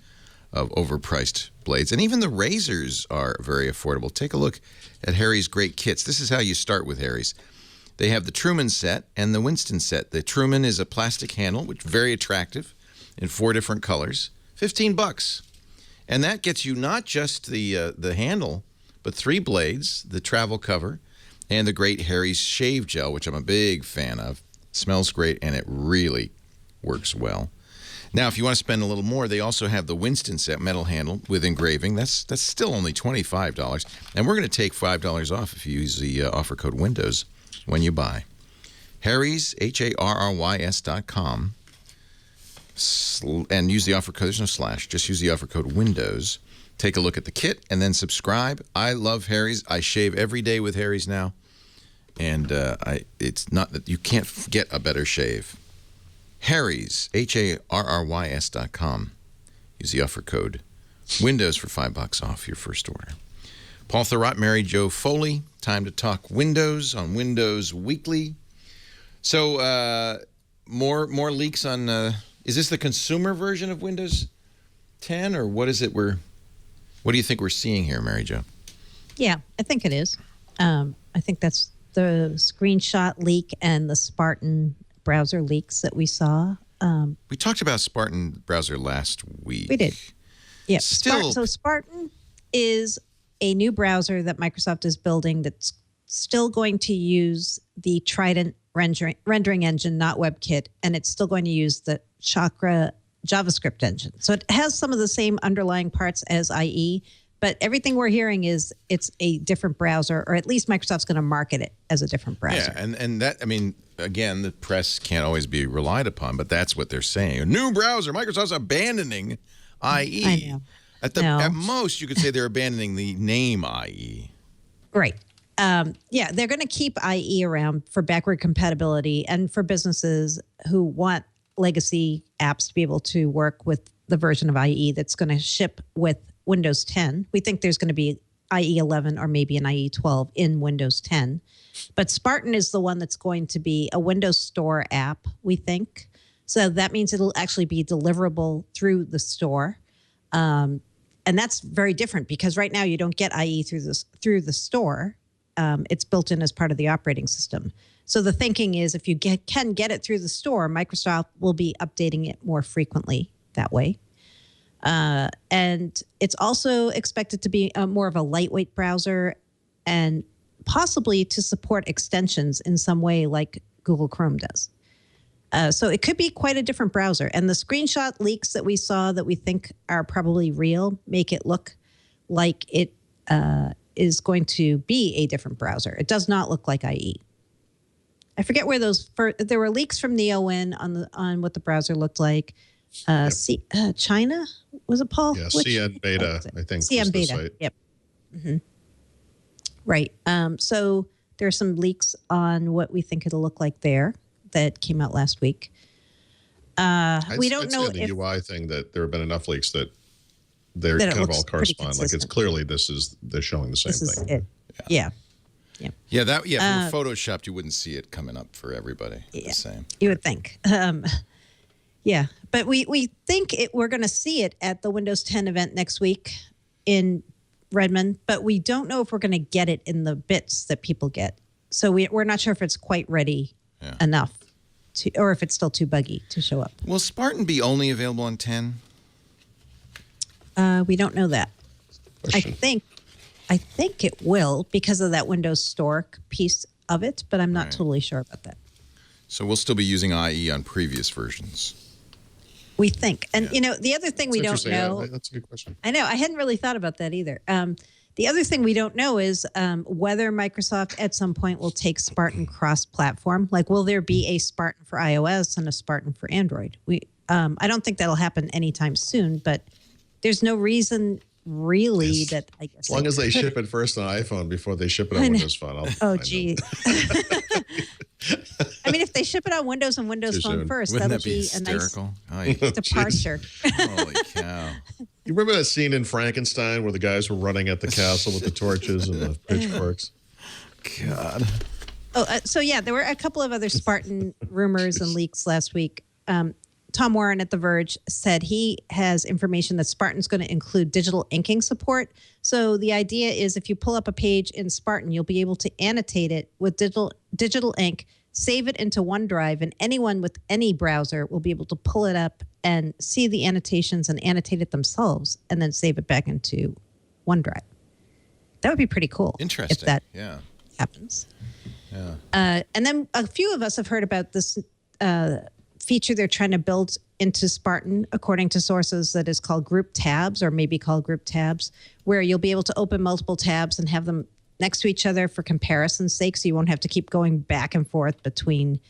of overpriced blades. And even the razors are very affordable. Take a look at Harry's great kits. This is how you start with Harry's. They have the Truman set and the Winston set. The Truman is a plastic handle, which is very attractive in 4 different colors. $15. And that gets you not just the handle, but 3 blades, the travel cover, and the great Harry's shave gel, which I'm a big fan of. Smells great, and it really works well. Now, if you want to spend a little more, they also have the Winston set metal handle with engraving. That's still only $25. And we're going to take $5 off if you use the offer code WINDOWS when you buy. Harry's, HARRYS.com. And use the offer code, there's no slash, just use the offer code WINDOWS. Take a look at the kit and then subscribe. I love Harry's. I shave every day with Harry's now. And it's not that you can't get a better shave. Harry's, HARRYS.com. Use the offer code WINDOWS for $5 off your first order. Paul Thurrott, Mary Jo Foley. Time to talk Windows on Windows Weekly. So more leaks on. Is this the consumer version of Windows 10, or what is it? What do you think we're seeing here, Mary Jo? Yeah, I think it is. I think that's the screenshot leak and the Spartan browser leaks that we saw. We talked about Spartan browser last week. We did. Yeah. Still, so Spartan is a new browser that Microsoft is building that's still going to use the Trident rendering engine, not WebKit, and it's still going to use the Chakra JavaScript engine. So it has some of the same underlying parts as IE, but everything we're hearing is it's a different browser, or at least Microsoft's going to market it as a different browser. Yeah, and that, I mean, again, the press can't always be relied upon, but that's what they're saying. A new browser, Microsoft's abandoning IE. I know. At most, you could say they're abandoning the name IE. Right. Yeah, they're going to keep IE around for backward compatibility and for businesses who want legacy apps to be able to work with the version of IE that's going to ship with Windows 10. We think there's going to be IE 11 or maybe an IE 12 in Windows 10. But Spartan is the one that's going to be a Windows Store app, we think. So that means it'll actually be deliverable through the store. And that's very different because right now you don't get IE through the store. It's built in as part of the operating system. So the thinking is if you can get it through the store, Microsoft will be updating it more frequently that way. And it's also expected to be more of a lightweight browser and possibly to support extensions in some way like Google Chrome does. So it could be quite a different browser. And the screenshot leaks that we saw that we think are probably real make it look like it is going to be a different browser. It does not look like IE. I forget where there were leaks from NeoWin on what the browser looked like. China, was it, Paul? Yeah, CN Beta, I think. CN Beta, site. Yep. Mm-hmm. Right. So there are some leaks on what we think it'll look like there that came out last week. We don't know the UI thing that there have been enough leaks that they're kind of all correspond. Like it's clearly they're showing the same thing. It. Yeah. Yeah, if it were photoshopped, you wouldn't see it coming up for everybody the same. You would think. Yeah, but we think we're going to see it at the Windows 10 event next week in Redmond, but we don't know if we're going to get it in the bits that people get. So we're not sure if it's quite ready enough or if it's still too buggy to show up. Will Spartan be only available on 10? We don't know that. I think it will because of that Windows Store piece of it, but I'm not totally sure about that. So we'll still be using IE on previous versions. We think. And, the other thing we don't know. Yeah, that's a good question. I know. I hadn't really thought about that either. The other thing we don't know is whether Microsoft at some point will take Spartan cross-platform. Like, will there be a Spartan for iOS and a Spartan for Android? I don't think that'll happen anytime soon, but there's no reason really that I guess. As long as they ship it first on iPhone before they ship it on Windows Phone. Oh, gee. I mean, if they ship it on Windows and Windows Phone first, Wouldn't that'll that be hysterical? A nice departure. Holy cow. You remember that scene in Frankenstein where the guys were running at the castle with the torches and the pitchforks? God. So there were a couple of other Spartan rumors and leaks last week. Tom Warren at The Verge said he has information that Spartan's going to include digital inking support. So the idea is if you pull up a page in Spartan, you'll be able to annotate it with digital ink, save it into OneDrive, and anyone with any browser will be able to pull it up and see the annotations and annotate it themselves and then save it back into OneDrive. That would be pretty cool. Interesting. If that happens. Yeah. And then a few of us have heard about this feature they're trying to build into Spartan, according to sources, that is called group tabs, or maybe called group tabs, where you'll be able to open multiple tabs and have them next to each other for comparison's sake, so you won't have to keep going back and forth between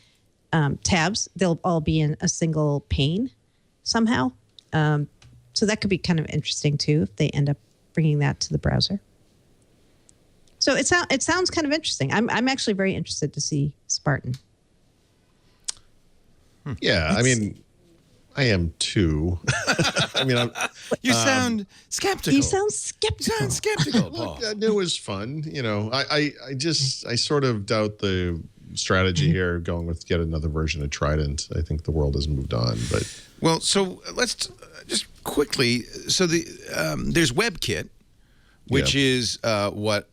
tabs. They'll all be in a single pane somehow. So that could be kind of interesting, too, if they end up bringing that to the browser. So it sounds kind of interesting. I'm actually very interested to see Spartan. Yeah, I mean, I am too. I mean, you sound skeptical. You sound skeptical. Paul. Yeah, it was fun. I sort of doubt the strategy here, going with yet another version of Trident. I think the world has moved on. But so let's just quickly. So there's WebKit, which is what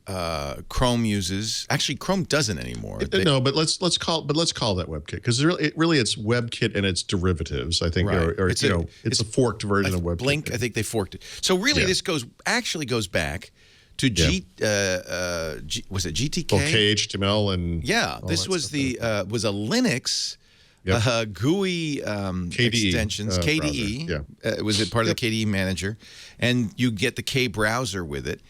Chrome uses. Actually, Chrome doesn't anymore. No, but let's call that WebKit, because it's WebKit and its derivatives. I think, it's a forked version of WebKit. Blink, I think they forked it. So really, this goes back to was it GTK? Well, KHTML and this was was a Linux GUI extensions, KDE. It was part of the KDE manager, and you get the K browser with it.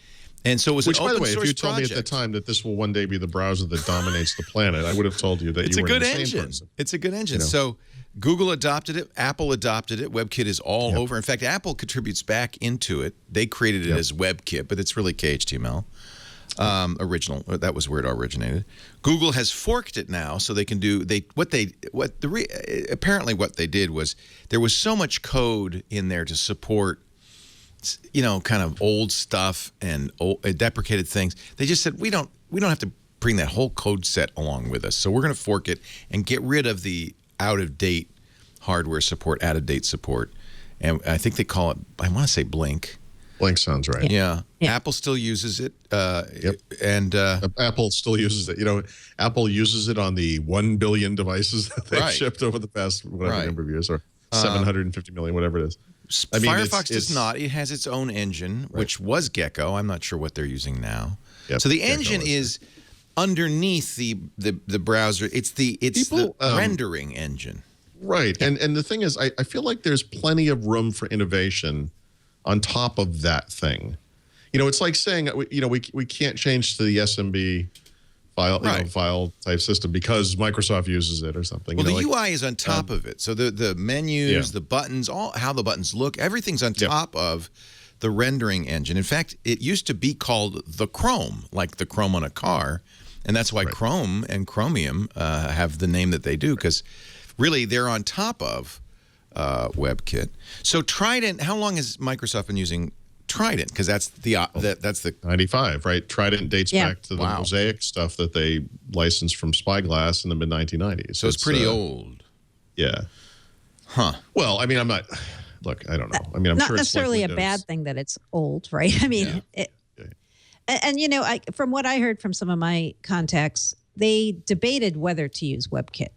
And so it was Which, an by the open way, if source you told project. me at the time that this will one day be the browser that dominates the planet, I would have told you that It's you a were good an insane engine. person. It's a good engine. You know? So Google adopted it. Apple adopted it. WebKit is all over. In fact, Apple contributes back into it. They created it as WebKit, but it's really KHTML. Original. That was where it originated. Google has forked it now, so they can do apparently what they did was there was so much code in there to support, kind of old stuff and deprecated things. They just said we don't have to bring that whole code set along with us, so we're going to fork it and get rid of the out-of-date hardware support, out-of-date support, and I think they call it. I want to say Blink. Blink sounds right. Yeah. Apple still uses it. And Apple still uses it. Apple uses it on the 1 billion devices that they've shipped over the past number of years, or 750 million, whatever it is. Firefox does not. It has its own engine, which was Gecko. I'm not sure what they're using now. Yep, so the engine is underneath the browser. It's the rendering engine. Right. Yeah. And the thing is, I feel like there's plenty of room for innovation on top of that thing. It's like saying, we can't change to the SMB file type system because Microsoft uses it or something. Well, the UI is on top of it. So the menus, the buttons, how the buttons look, everything's on top of the rendering engine. In fact, it used to be called the Chrome, like the Chrome on a car. And that's why Chrome and Chromium have the name that they do, because really they're on top of WebKit. So Trident, how long has Microsoft been using Trident? Because that's the 95, right? Trident dates back to the Mosaic stuff that they licensed from Spyglass in the mid 1990s. So it's pretty old. Yeah. Huh. Well, I mean, I'm not. Look, I don't know. I mean, I'm not sure necessarily it's like a bad thing that it's old, right? I mean, from what I heard from some of my contacts, they debated whether to use WebKit.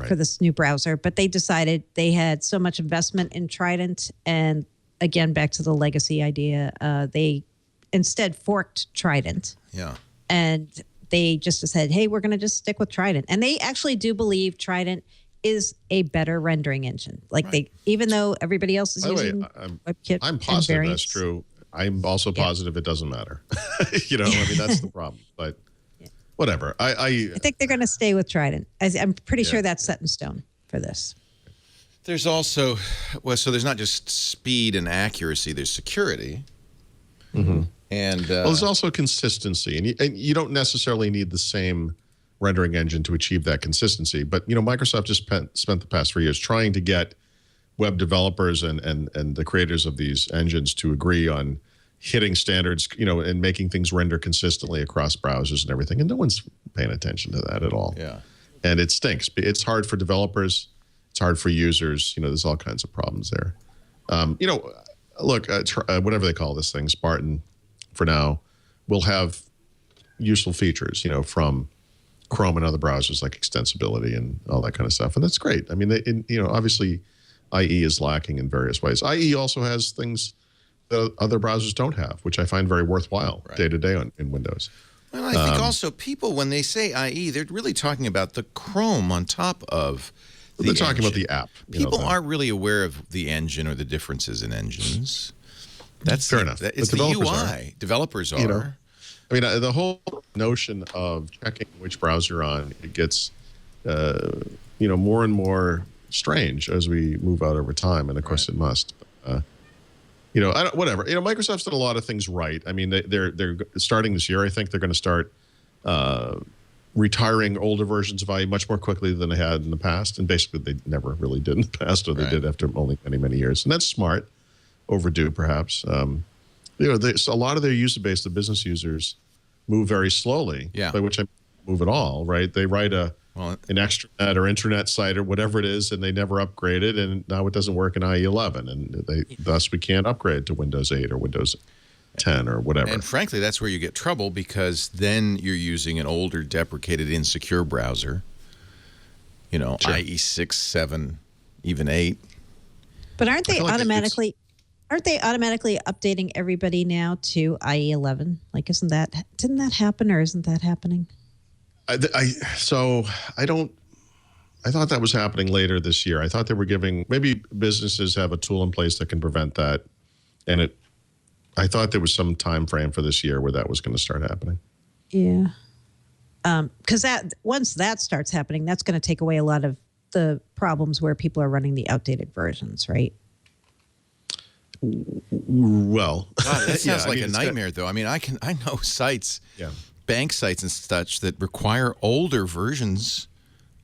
For this new browser, but they decided they had so much investment in Trident, and again, back to the legacy idea, they instead forked Trident. Yeah. And they just said, hey, we're going to just stick with Trident. And they actually do believe Trident is a better rendering engine. Even though everybody else is using WebKit. I'm positive that's true. I'm also positive it doesn't matter. That's the problem. But whatever. I think they're going to stay with Trident. I'm pretty sure that's set in stone for this. There's also, so there's not just speed and accuracy. There's security. Mm-hmm. And there's also consistency. And you don't necessarily need the same rendering engine to achieve that consistency. But, Microsoft just spent the past 3 years trying to get web developers and the creators of these engines to agree on hitting standards, and making things render consistently across browsers and everything. And no one's paying attention to that at all. Yeah. And it stinks. It's hard for developers. It's hard for users. There's all kinds of problems there. Look, whatever they call this thing, Spartan, for now, will have useful features, from Chrome and other browsers like extensibility and all that kind of stuff. And that's great. I mean, obviously IE is lacking in various ways. IE also has things that other browsers don't have, which I find very worthwhile day to day in Windows. Well, I think also people, when they say IE, they're really talking about the Chrome on top of the They're talking about the app. People aren't really aware of the engine or the differences in engines. That's fair enough. It's the UI. Developers are. I mean, the whole notion of checking which browser you're on, it gets, more and more strange as we move out over time, and of course it must. Whatever. Microsoft's done a lot of things right. I mean, they're starting this year. I think they're going to start retiring older versions of IE much more quickly than they had in the past, and basically they never really did in the past, or they did after only many years, and that's smart. Overdue, perhaps. A lot of their user base, the business users, move very slowly. Yeah. By which I move at all, right? They write an extranet or intranet site or whatever it is, and they never upgrade it, and now it doesn't work in IE 11, and thus we can't upgrade to Windows 8 or Windows 10 or whatever. And frankly, that's where you get trouble, because then you're using an older, deprecated, insecure browser. IE 6, 7, even 8. But aren't they automatically Aren't they automatically updating everybody now to IE 11? Like, didn't that happen, or isn't that happening? I thought that was happening later this year. I thought they were giving, maybe businesses have a tool in place that can prevent that. And I thought there was some time frame for this year where that was going to start happening. Yeah. Because once that starts happening, that's going to take away a lot of the problems where people are running the outdated versions, right? Well, God, that sounds like a nightmare, though. I mean, I know sites, bank sites and such that require older versions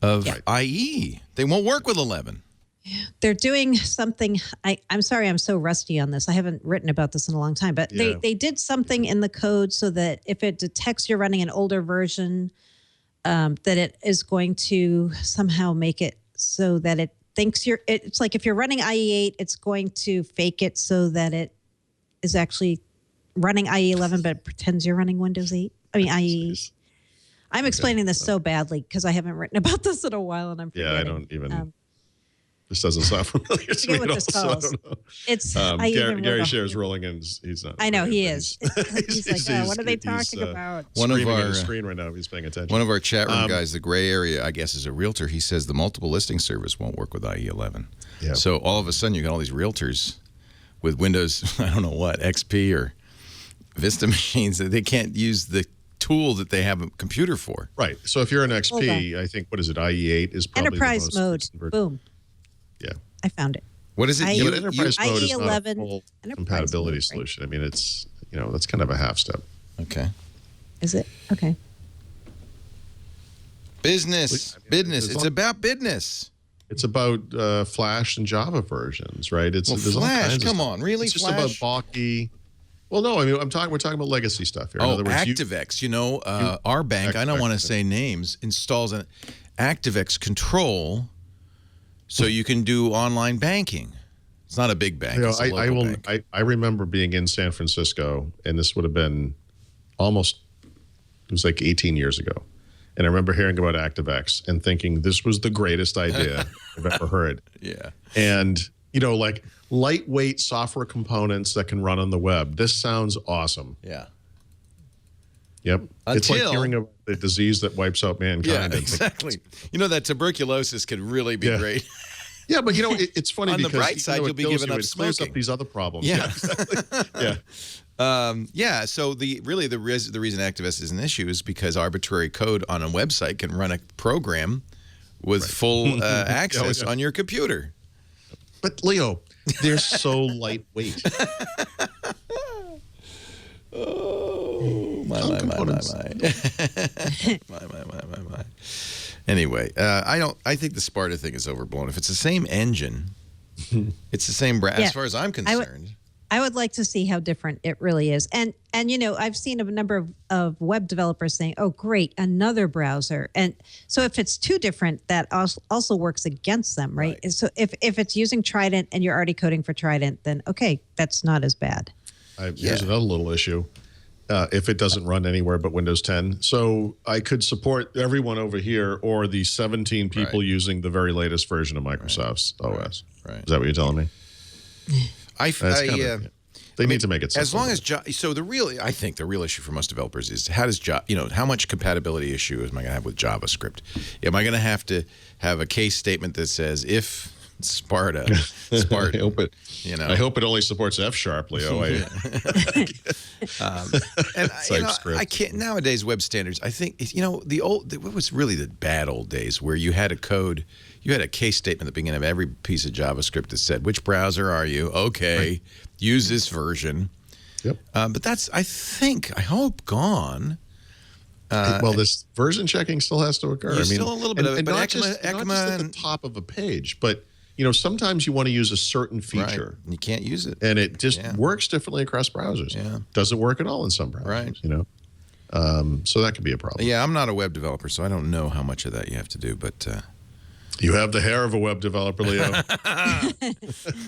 of IE. They won't work with 11. They're doing something. I'm sorry, I'm so rusty on this. I haven't written about this in a long time, but they did something in the code so that if it detects you're running an older version, that it is going to somehow make it so that it thinks it's like if you're running IE8, it's going to fake it so that it is actually running IE11, but it pretends you're running Windows 8. I mean, IE. I'm explaining this so badly because I haven't written about this in a while, and I'm forgetting. Yeah, I don't even. This doesn't sound familiar to me at all, so I don't know. It's Gary Scher's rolling in. He's not. I know he is. He's like, oh, what are they talking about? One of our screen right now. He's paying attention. One of our chat room guys, the gray area, I guess, is a realtor. He says the multiple listing service won't work with IE11. Yeah. So all of a sudden, you got all these realtors with Windows, I don't know what, XP or Vista machines that they can't use the tool that they have a computer for. Right. So if you're an XP, I think, what is it? IE8 is probably Enterprise the most mode. Boom. Yeah. I found it. What is it? Enterprise mode is not a full Enterprise compatibility mode, solution. I mean, it's, that's kind of a half step. Okay. Is it? Okay. Business. It's about business. It's about Flash and Java versions, right? Flash, come on. Really, it's just Flash? about balky. Well, no, I mean, we're talking about legacy stuff here. In other words, ActiveX, our bank, I don't want to say names, installs an ActiveX control so you can do online banking. It's not a big bank. It's a local bank. I remember being in San Francisco, and this would have been it was like 18 years ago. And I remember hearing about ActiveX and thinking this was the greatest idea I've ever heard. Yeah. And, like lightweight software components that can run on the web. This sounds awesome. Yeah. Yep. It's like hearing about the disease that wipes out mankind. Yeah, exactly. That tuberculosis could really be great. Yeah, but it's funny on because the bright side, you'll be giving up it clears smoking. up these other problems. Yeah. Yeah. So the reason ActiveX is an issue is because arbitrary code on a website can run a program with full access on your computer. But Leo, they're so lightweight. Oh, my. Anyway, I think the Sparta thing is overblown. If it's the same engine, it's the same brand. As far as I'm concerned. I would like to see how different it really is. And I've seen a number of web developers saying, oh, great, another browser. And so if it's too different, that also works against them, right? So if it's using Trident and you're already coding for Trident, then, okay, that's not as bad. Here's another little issue. If it doesn't run anywhere but Windows 10. So I could support everyone over here or the 17 people using the very latest version of Microsoft's OS. Right. Is that what you're telling me? They need to make it simple. As long as I think the real issue for most developers is how much compatibility issue am I going to have with JavaScript? Am I going to have a case statement that says if Spartan. I hope it only supports F#, Leo. I can't nowadays. Web standards. I think what was really the bad old days where you had a case statement at the beginning of every piece of JavaScript that said which browser are you? Okay, use this version. Yep. But that's I hope gone. This version checking still has to occur. Still a little bit of it, but not just at the top of a page, but sometimes you want to use a certain feature. Right. You can't use it. And it just works differently across browsers. Yeah. Doesn't work at all in some browsers, So that could be a problem. Yeah, I'm not a web developer, so I don't know how much of that you have to do, but... You have the hair of a web developer, Leo.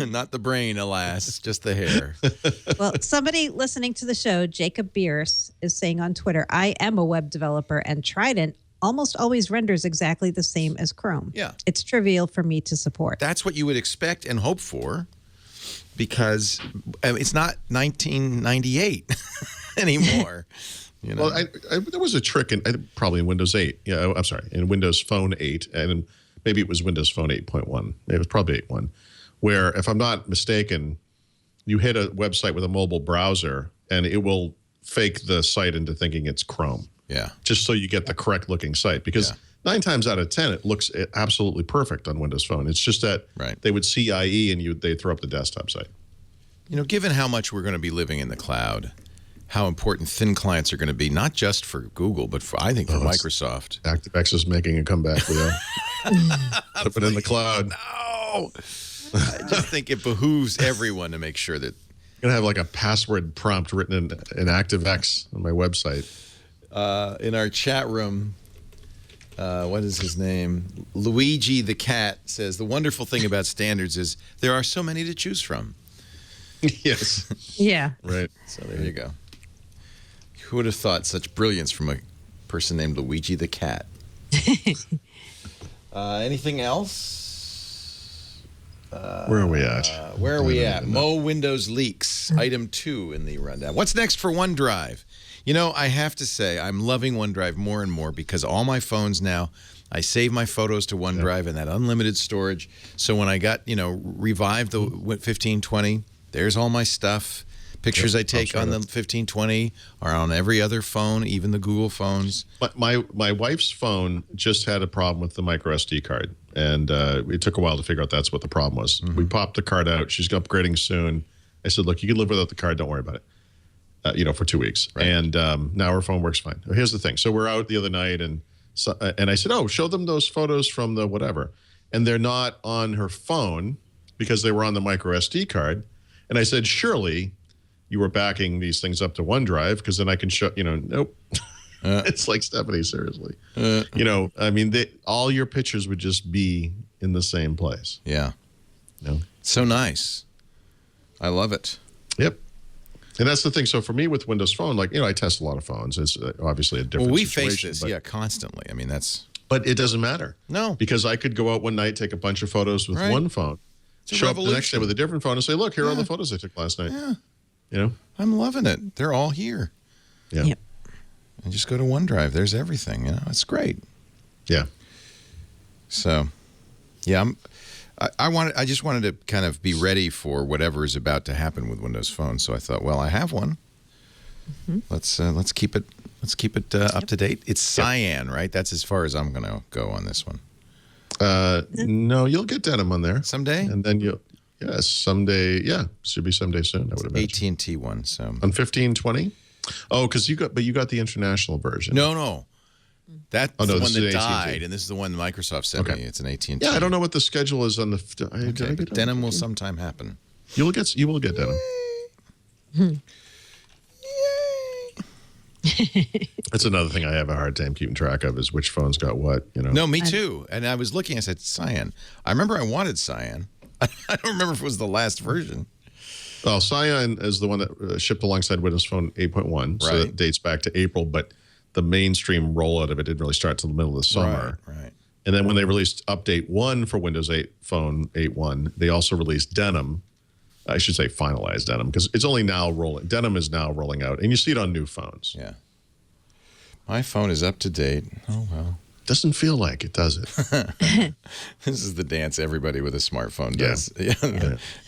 Not the brain, alas, just the hair. Well, somebody listening to the show, Jacob Bierce, is saying on Twitter, I am a web developer, and Trident almost always renders exactly the same as Chrome. Yeah. It's trivial for me to support. That's what you would expect and hope for. because it's not 1998 anymore. You know? Well, there was a trick probably in Windows 8. Yeah, I'm sorry, in Windows Phone 8, and maybe it was Windows Phone 8.1. It was probably 8.1, where, if I'm not mistaken, you hit a website with a mobile browser, and it will fake the site into thinking it's Chrome. Yeah. Just so you get the correct looking site, because 9 times out of 10 it looks absolutely perfect on Windows Phone. It's just that they would see IE and they'd throw up the desktop site. You know, given how much we're going to be living in the cloud, how important thin clients are going to be, not just for Google, but I think for Microsoft. ActiveX is making a comeback, Leo. Put it in the cloud. No. I just think it behooves everyone to make sure that. I'm going to have like a password prompt written in ActiveX on my website. In our chat room, what is his name? Luigi the Cat says, the wonderful thing about standards is there are so many to choose from. Yes. Yeah. Right. So there you go. Who would have thought such brilliance from a person named Luigi the Cat? Anything else? Where are we at? Where are we at? Mo Windows leaks, item 2 in the rundown. What's next for OneDrive? You know, I have to say, I'm loving OneDrive more and more because all my phones now, I save my photos to OneDrive and that unlimited storage. So when I got, revived the 1520, there's all my stuff. Pictures I take on the 1520 are on every other phone, even the Google phones. My wife's phone just had a problem with the micro SD card, and it took a while to figure out that's what the problem was. We popped the card out. She's upgrading soon. I said, look, you can live without the card. Don't worry about it. For 2 weeks. Right. And now her phone works fine. Here's the thing. So we're out the other night, and I said, oh, show them those photos from the whatever. And they're not on her phone because they were on the micro SD card. And I said, surely you were backing these things up to OneDrive, because then I can show, nope. It's like, Stephanie, seriously. All your pictures would just be in the same place. Yeah. So nice. I love it. Yep. And that's the thing. So for me with Windows Phone, I test a lot of phones. It's obviously a different situation. Face this, constantly. I mean, that's... But it doesn't matter. No. Because I could go out one night, take a bunch of photos with one phone, show up the next day with a different phone and say, look, here are all the photos I took last night. Yeah. I'm loving it. They're all here. Yeah. Yep. And just go to OneDrive. There's everything. It's great. Yeah. So, yeah, I just wanted to kind of be ready for whatever is about to happen with Windows Phone. So I thought, well, I have one. Let's keep it up to date. It's cyan, right? That's as far as I'm going to go on this one. No, you'll get denim on there someday, and then someday. Yeah, should be someday soon. I would imagine. AT&T one. So on 1520. Oh, because you got the international version. No. That's the one that died, AT&T. and this is the one Microsoft sent me. It's an AT&T. Yeah, I don't know what the schedule is on the. But denim will sometime happen. You will get denim. That's another thing I have a hard time keeping track of, is which phone's got what. No, me too. And I was looking. I said cyan. I remember I wanted cyan. I don't remember if it was the last version. Well, cyan is the one that shipped alongside Windows Phone 8.1, so it dates back to April, but the mainstream rollout of it didn't really start till the middle of the summer. Right. And then when they released Update 1 for Windows 8 Phone 8.1, they also released Denim. I should say finalized Denim, because it's only now rolling. Denim is now rolling out, and you see it on new phones. Yeah. My phone is up to date. Oh, well. Doesn't feel like it, does it? This is the dance everybody with a smartphone does. Yeah.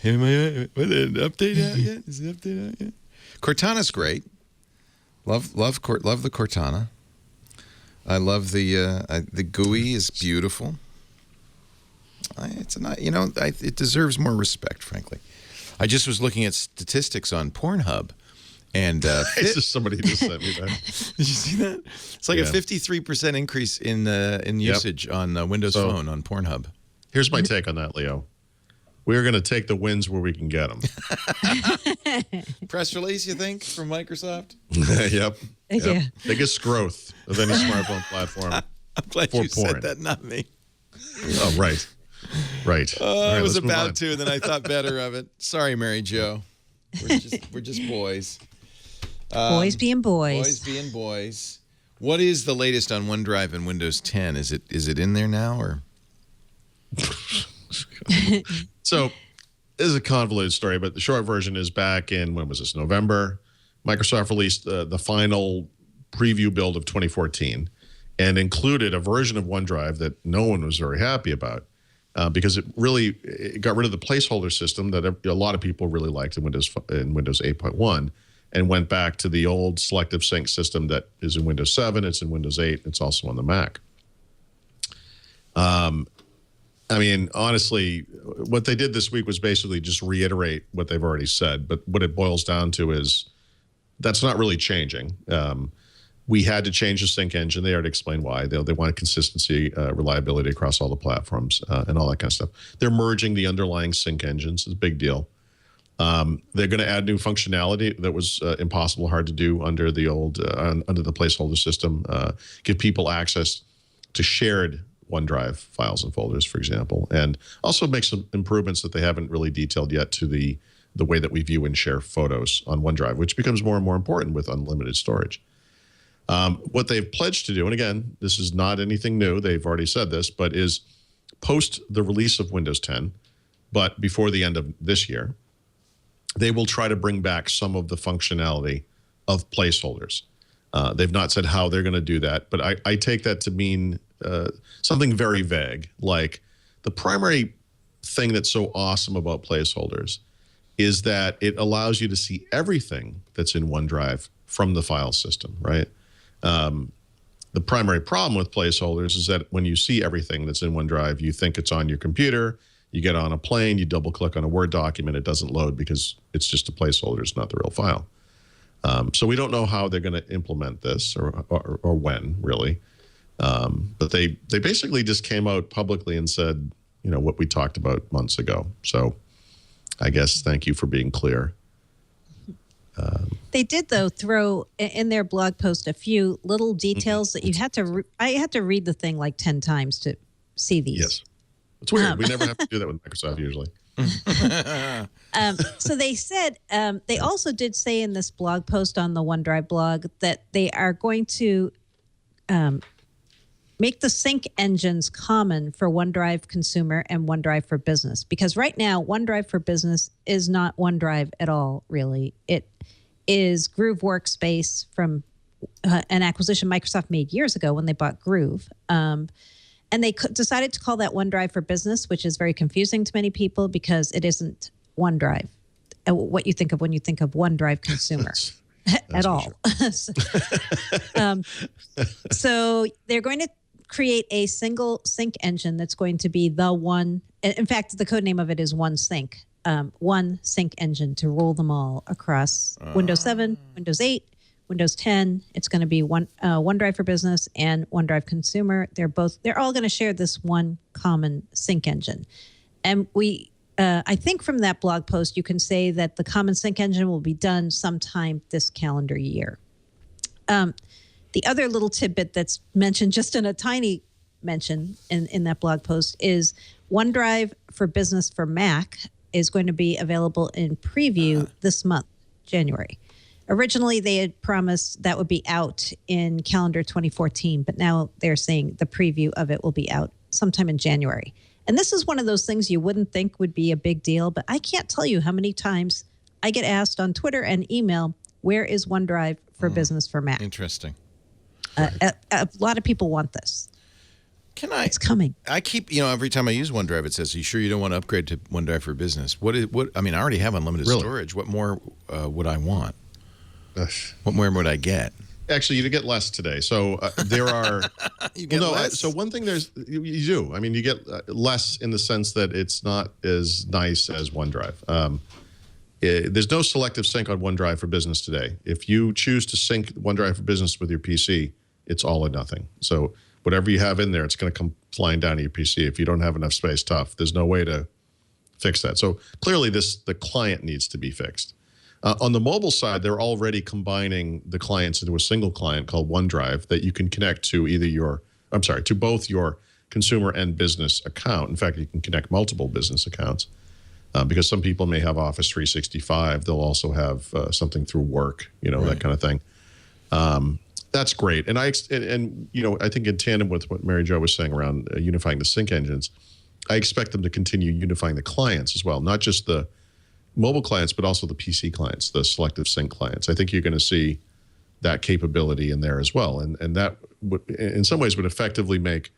Am I update out yet? Is the update out yet? Cortana's great. Love the Cortana. I love the GUI is beautiful. It deserves more respect, frankly. I just was looking at statistics on Pornhub, and it's just somebody just sent me that. Did you see that? It's like a 53% increase in usage on Windows Phone on Pornhub. Here's my take on that, Leo. We're going to take the wins where we can get them. Press release, you think, from Microsoft? Yep. Yeah. Biggest growth of any smartphone platform. I'm glad you said that, not me. Oh, right. Right. I was about to, and then I thought better of it. Sorry, Mary Jo. We're just boys. Boys being boys. Boys being boys. What is the latest on OneDrive and Windows 10? Is it in there now, or? So This is a convoluted story, but the short version is back in, when was this, November? Microsoft released the final preview build of 2014 and included a version of OneDrive that no one was very happy about because it got rid of the placeholder system that a lot of people really liked in Windows 8.1 and went back to the old selective sync system that is in Windows 7. It's in Windows 8. It's also on the Mac. I mean, honestly, what they did this week was basically just reiterate what they've already said. But what it boils down to is that's not really changing. We had to change the sync engine. They already explained why. They wanted consistency, reliability across all the platforms and all that kind of stuff. They're merging the underlying sync engines. It's a big deal. They're going to add new functionality that was impossible, hard to do under the old, under the placeholder system. Give people access to shared OneDrive files and folders, for example, and also make some improvements that they haven't really detailed yet to the way that we view and share photos on OneDrive, which becomes more and more important with unlimited storage. What they've pledged to do, and again, this is not anything new, they've already said this, but is post the release of Windows 10, but before the end of this year, they will try to bring back some of the functionality of placeholders. They've not said how they're going to do that, but I take that to mean something very vague, like the primary thing that's so awesome about placeholders is that it allows you to see everything that's in OneDrive from the file system, right? The primary problem with placeholders is that when you see everything that's in OneDrive, you think it's on your computer, you get on a plane, you double click on a Word document, it doesn't load because it's just a placeholder, it's not the real file. So we don't know how they're going to implement this or when, really. But they basically just came out publicly and said, you know, what we talked about months ago. So I guess thank you for being clear. They did, though, throw in their blog post a few little details that you had to I had to read the thing like 10 times to see these. Yes. It's weird. We never have to do that with Microsoft usually. So they said, they also did say in this blog post on the OneDrive blog that they are going to make the sync engines common for OneDrive Consumer and OneDrive for Business. Because right now, OneDrive for Business is not OneDrive at all, really. It is Groove Workspace from an acquisition Microsoft made years ago when they bought Groove. And they decided to call that OneDrive for Business, which is very confusing to many people because it isn't OneDrive, what you think of when you think of OneDrive Consumer. At all. Sure. So they're going to create a single sync engine that's going to be the one. In fact, the code name of it is OneSync. One sync engine to rule them all across Windows 7, Windows 8, Windows 10. It's going to be OneDrive for Business and OneDrive Consumer. They're all going to share this one common sync engine. And I think from that blog post, you can say that the common sync engine will be done sometime this calendar year. The other little tidbit that's mentioned just in a tiny mention in that blog post is OneDrive for Business for Mac is going to be available in preview this month, January. Originally, they had promised that would be out in calendar 2014, but now they're saying the preview of it will be out sometime in January. And this is one of those things you wouldn't think would be a big deal, but I can't tell you how many times I get asked on Twitter and email, where is OneDrive for Business for Mac? Interesting. A lot of people want this. It's coming. I keep, every time I use OneDrive, it says, "Are you sure you don't want to upgrade to OneDrive for Business?" I mean, I already have unlimited storage. What more would I want? What more would I get? Actually, you get less today. So there are. You get less? So one thing you do. I mean, you get less in the sense that it's not as nice as OneDrive. There's no selective sync on OneDrive for Business today. If you choose to sync OneDrive for Business with your PC, it's all or nothing. So whatever you have in there, it's going to come flying down to your PC. If you don't have enough space, tough. There's no way to fix that. So clearly the client needs to be fixed. On the mobile side, they're already combining the clients into a single client called OneDrive that you can connect to to both your consumer and business account. In fact, you can connect multiple business accounts because some people may have Office 365. They'll also have something through work, that kind of thing. That's great. And I think in tandem with what Mary Jo was saying around unifying the sync engines, I expect them to continue unifying the clients as well, not just the mobile clients, but also the PC clients, the selective sync clients. I think you're going to see that capability in there as well. And that would, in some ways, would effectively make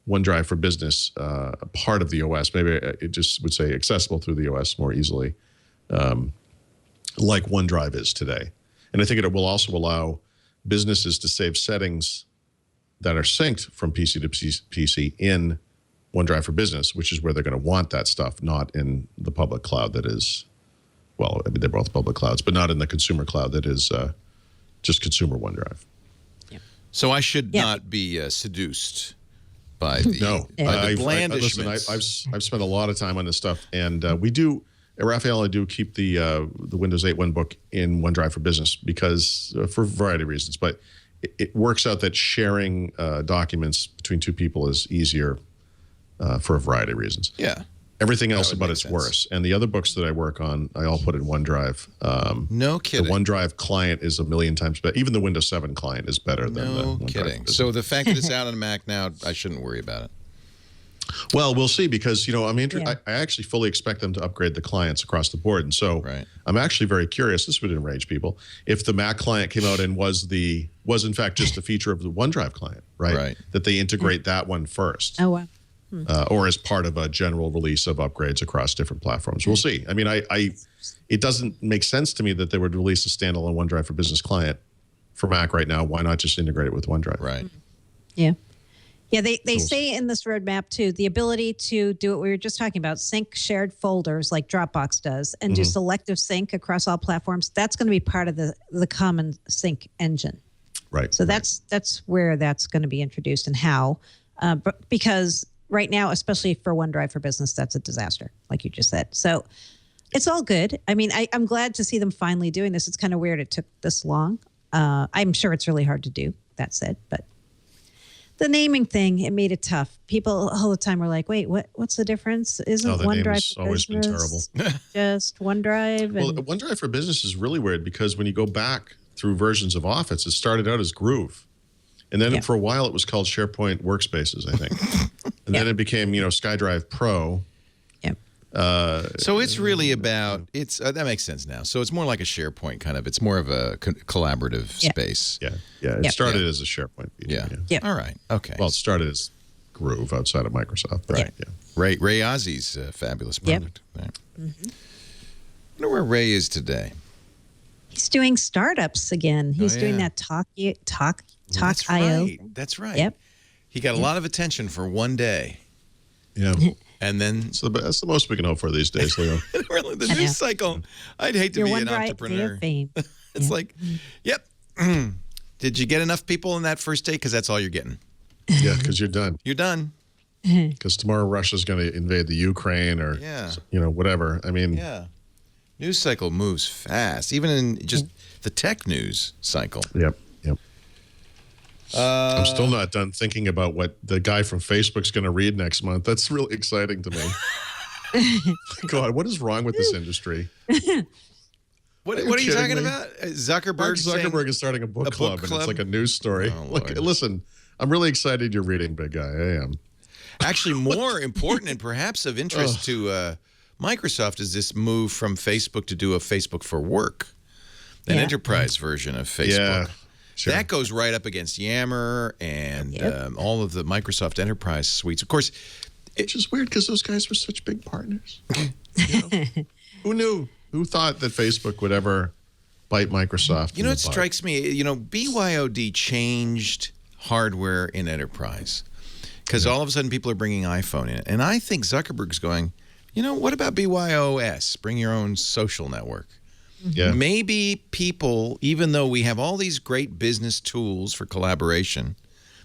OneDrive for Business a part of the OS. Maybe it just would say accessible through the OS more easily, like OneDrive is today. And I think it will also allow businesses to save settings that are synced from PC to PC in OneDrive for Business, which is where they're going to want that stuff, not in the public cloud that is, well, I mean, they're both public clouds, but not in the consumer cloud that is just consumer OneDrive. Yeah. So I should not be seduced by the, by the blandishments. Listen, I've spent a lot of time on this stuff, and we do, Raphael and I do keep the Windows 8 book in OneDrive for Business because, for a variety of reasons, but it works out that sharing documents between two people is easier for a variety of reasons. Yeah. Everything else about it's worse. And the other books that I work on, I all put in OneDrive. No kidding. The OneDrive client is a million times better. Even the Windows 7 client is better than the OneDrive. No kidding. So the fact that it's out on Mac now, I shouldn't worry about it. Well, we'll see, because I actually fully expect them to upgrade the clients across the board, and so I'm actually very curious. This would enrage people if the Mac client came out and was in fact just a feature of the OneDrive client, right? That they integrate that one first. Oh wow. Or as part of a general release of upgrades across different platforms. We'll see. I mean, it doesn't make sense to me that they would release a standalone OneDrive for Business client for Mac right now. Why not just integrate it with OneDrive? Right. Yeah. Yeah, they say in this roadmap, too, the ability to do what we were just talking about, sync shared folders like Dropbox does, and do selective sync across all platforms. That's going to be part of the common sync engine. Right. So that's where that's going to be introduced and how. But because right now, especially for OneDrive for Business, that's a disaster, like you just said. So it's all good. I mean, I'm glad to see them finally doing this. It's kind of weird it took this long. I'm sure it's really hard to do, that said, but the naming thing, it made it tough. People all the time were like, wait, what's the difference? Isn't OneDrive for always Business been terrible. Just OneDrive? Well, OneDrive for Business is really weird because when you go back through versions of Office, it started out as Groove. And then for a while, it was called SharePoint Workspaces, I think. And then it became, SkyDrive Pro. Yep. So it's really about, that makes sense now. So it's more like a SharePoint kind of, it's more of a collaborative space. Yeah. It started as a SharePoint. All right. Okay. Well, it started as Groove outside of Microsoft. But Ray Ozzy's fabulous product. I wonder where Ray is today. He's doing startups again. He's doing that Talk.io. That's right. Yep. He got a lot of attention for one day. Yeah. And then... So that's the most we can hope for these days, Leo. Really, the news cycle. I'd hate to be an entrepreneur. It's like, did you get enough people in that first day? Because that's all you're getting. Yeah, because you're done. You're done. Because tomorrow Russia's going to invade the Ukraine or, whatever. I mean... Yeah. News cycle moves fast, even in just the tech news cycle. Yep. I'm still not done thinking about what the guy from Facebook's going to read next month. That's really exciting to me. God, what is wrong with this industry? What are you talking about? Mark Zuckerberg is starting a book club, and it's like a news story. Listen, I'm really excited you're reading, big guy. I am. Actually, more important and perhaps of interest to Microsoft is this move from Facebook to do a Facebook for Work, an enterprise version of Facebook. Yeah. Sure. That goes right up against Yammer and all of the Microsoft enterprise suites. Of course, it's just weird because those guys were such big partners. Who knew? Who thought that Facebook would ever bite Microsoft? It strikes me, BYOD changed hardware in enterprise because all of a sudden people are bringing iPhone in. And I think Zuckerberg's going, what about BYOS? Bring your own social network. Yeah. Maybe people, even though we have all these great business tools for collaboration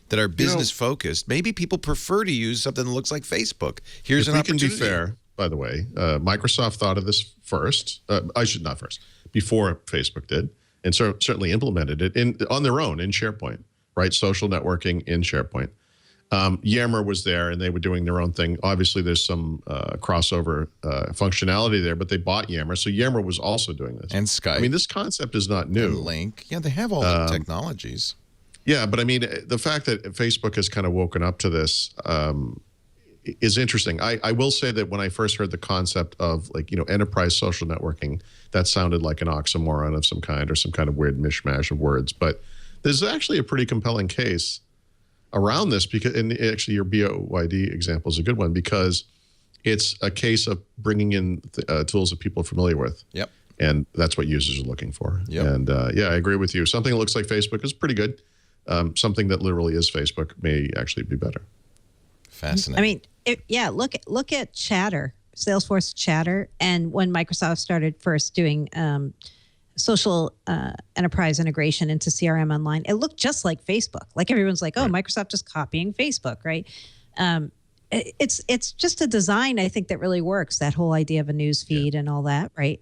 that are business focused, maybe people prefer to use something that looks like Facebook. Here's an opportunity. If we can be fair, by the way, Microsoft thought of this first. Not first, before Facebook did, and certainly implemented it on their own in SharePoint, right? Social networking in SharePoint. Yammer was there, and they were doing their own thing. Obviously, there's some crossover functionality there, but they bought Yammer, so Yammer was also doing this. And Skype. I mean, this concept is not new. And Link. Yeah, they have all the technologies. Yeah, but I mean, the fact that Facebook has kind of woken up to this, is interesting. I will say that when I first heard the concept of like, enterprise social networking, that sounded like an oxymoron of some kind or some kind of weird mishmash of words. But there's actually a pretty compelling case around this because, and actually your BYD example is a good one because it's a case of bringing in tools that people are familiar with. Yep. And that's what users are looking for. Yep. And yeah, I agree with you. Something that looks like Facebook is pretty good. Something that literally is Facebook may actually be better. Fascinating. I mean, look at Chatter, Salesforce Chatter, and when Microsoft started first doing social enterprise integration into CRM Online, it looked just like Facebook. Like everyone's like, oh, Microsoft is copying Facebook, right? It's just a design, I think, that really works. That whole idea of a news feed and all that, right?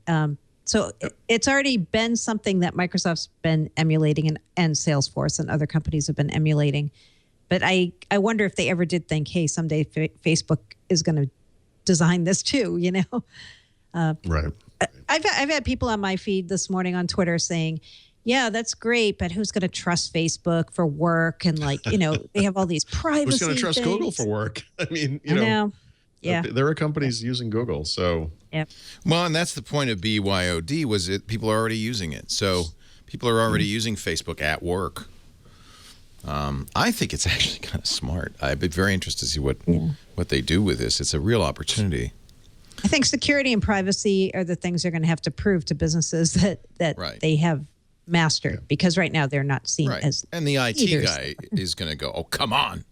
So it's already been something that Microsoft's been emulating, and Salesforce and other companies have been emulating. But I wonder if they ever did think, hey, someday Facebook is going to design this too, Right. I've had people on my feed this morning on Twitter saying, yeah, that's great, but who's going to trust Facebook for work? And they have all these privacy Who's going to trust things. Google for work? I mean, I know. Yeah. There are companies using Google, so. Yep. Well, and that's the point of BYOD was that people are already using it. So people are already using Facebook at work. I think it's actually kind of smart. I'd be very interested to see what they do with this. It's a real opportunity. I think security and privacy are the things they're going to have to prove to businesses that they have mastered, because right now they're not seen as and the IT leaders. guy is going to go, oh, come on.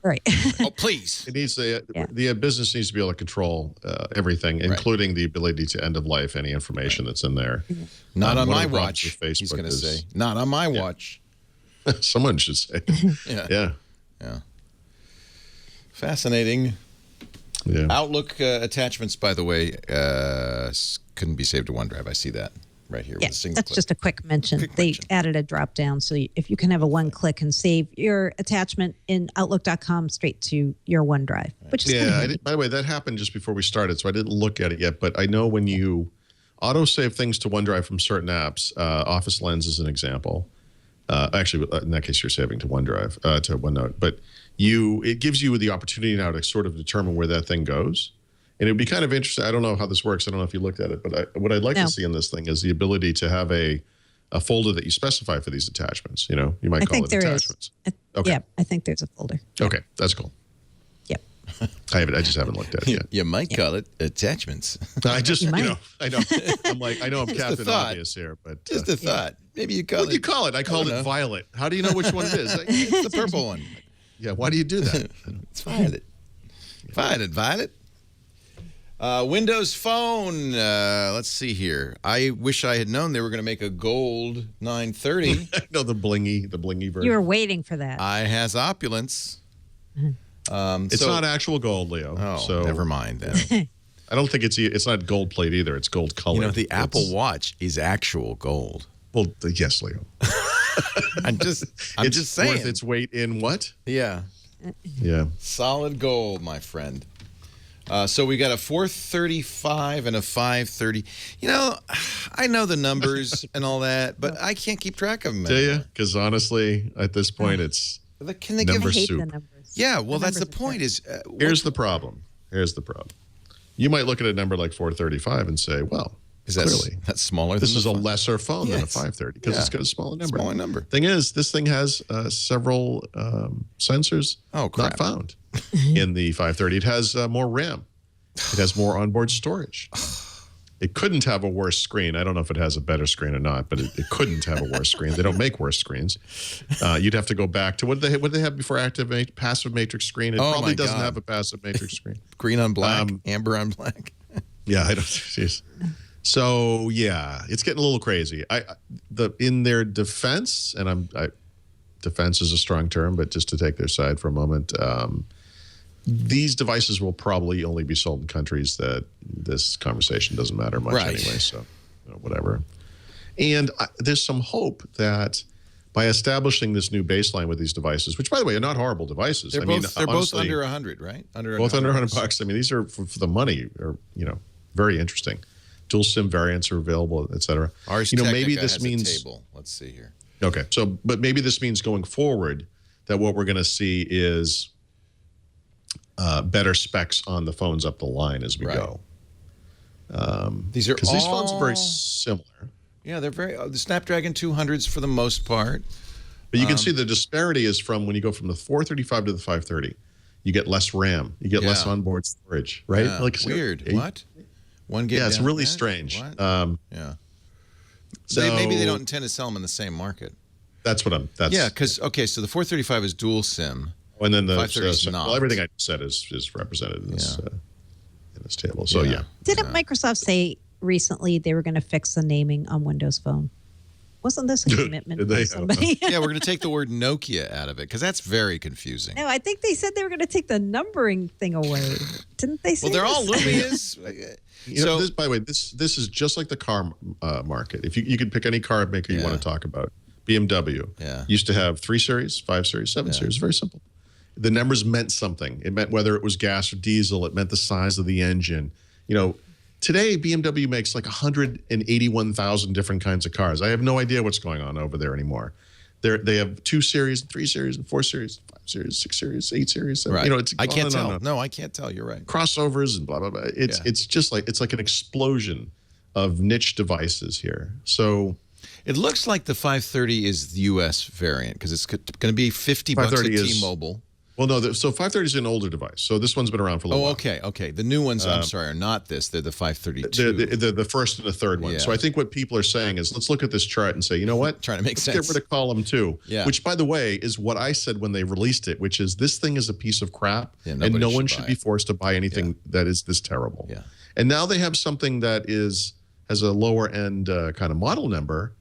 Right. Oh, please. It needs the business needs to be able to control everything, including the ability to end of life any information that's in there. Not on one my of the problems watch, with Facebook he's going to is- say. Not on my watch. Someone should say. Yeah. Fascinating. Yeah. Outlook attachments, by the way, couldn't be saved to OneDrive. I see that right here with a single that's click. just a quick mention. They added a drop down, so if you can have a one click and save your attachment in Outlook.com straight to your OneDrive, which is By the way, that happened just before we started, so I didn't look at it yet. But I know when you auto-save things to OneDrive from certain apps, Office Lens is an example. Actually, in that case, you're saving to OneDrive, to OneNote. But it gives you the opportunity now to sort of determine where that thing goes. And it would be kind of interesting. I don't know how this works. I don't know if you looked at it, but what I'd like to see in this thing is the ability to have a folder that you specify for these attachments. You might call it attachments. Okay. Yeah, I think there's a folder. Okay, that's cool. Yep. I just haven't looked at it yet. You might call it attachments. I just, I know. I'm Just Captain a thought. Obvious here, but Just a thought. Maybe you call what it. do you call it? I called it Violet. How do you know which one it is? It's the purple one. Yeah, why do you do that? It's Violet. Violet. Windows Phone. Let's see here. I wish I had known they were going to make a gold 930. I know the blingy version. You were waiting for that. I has opulence. It's not actual gold, Leo. Oh, so never mind then. I don't think it's not gold plate either. It's gold color. The Apple Watch is actual gold. Well, yes, Leo. I'm just saying. Worth its weight in what? Yeah. Yeah. Solid gold, my friend. So we got a 435 and a 530. I know the numbers and all that, but I can't keep track of them. Do you? Because honestly, at this point, it's Can they number give hate soup. the numbers. Yeah, well, that's the point. Here's the problem. You might look at a number like 435 and say, well, clearly, that's smaller. this than is the a phone. lesser phone than a Yes. 530 because it's got a smaller number. Smaller number. Thing is, this thing has several sensors not found in the 530. It has more RAM. It has more onboard storage. It couldn't have a worse screen. I don't know if it has a better screen or not, but it couldn't have a worse screen. They don't make worse screens. You'd have to go back to what did they have before passive matrix screen? It probably doesn't have a passive matrix screen. Green on black, amber on black. Yeah, I don't. Geez. So yeah, it's getting a little crazy. In their defense, and defense is a strong term, but just to take their side for a moment, these devices will probably only be sold in countries that this conversation doesn't matter much anyway. So whatever. And there's some hope that by establishing this new baseline with these devices, which by the way are not horrible devices. They're both under 100, right? Both under 100 bucks. I mean, these are for the money are very interesting. Dual SIM variants are available, et cetera. Ars maybe Technica this has means a table. Let's see here. Okay, but maybe this means going forward that what we're going to see is better specs on the phones up the line as we go. These are because these phones are very similar. Yeah, they're very the Snapdragon 200s for the most part. But you can see the disparity is from when you go from the 435 to the 530. You get less RAM. You get less onboard storage, right? Yeah. Like weird. What? 1 gig. Yeah, it's down really that? strange. What? So maybe they don't intend to sell them in the same market. That's what I'm. That's because so the 435 is dual SIM. And then the 530 is not. Well, everything I said is represented in this table. So Didn't Microsoft say recently they were going to fix the naming on Windows Phone? Wasn't this a commitment by somebody? Yeah, we're going to take the word Nokia out of it because that's very confusing. No, I think they said they were going to take the numbering thing away. Didn't they say? Well, they're all this? Lumias. know, this, by the way, this is just like the car market. If you could pick any car maker you want to talk about, BMW used to have 3 Series, 5 Series, 7 Series. Very simple. The numbers meant something. It meant whether it was gas or diesel. It meant the size of the engine. Today, BMW makes like 181,000 different kinds of cars. I have no idea what's going on over there anymore. They have 2 Series, 3 Series, 4 Series, 5 Series, 6 Series, 8 Series. 7. Right. It's I can't tell. on. No, I can't tell. You're right. Crossovers and blah, blah, blah. It's just like, it's like an explosion of niche devices here. So it looks like the 530 is the U.S. variant because it's going to be $50 at T-Mobile. Well, no, so 530 is an older device. So this one's been around for a little while. Okay. The new ones, I'm sorry, are not this. They're the 532. They're the first and the third one. Yeah. So I think what people are saying is, let's look at this chart and say, you know what? Trying to make sense. Get rid of column 2, Yeah. which, by the way, is what I said when they released it, which is this thing is a piece of crap, and no one should be forced to buy anything that is this terrible. Yeah. And now they have something that has a lower end kind of model number,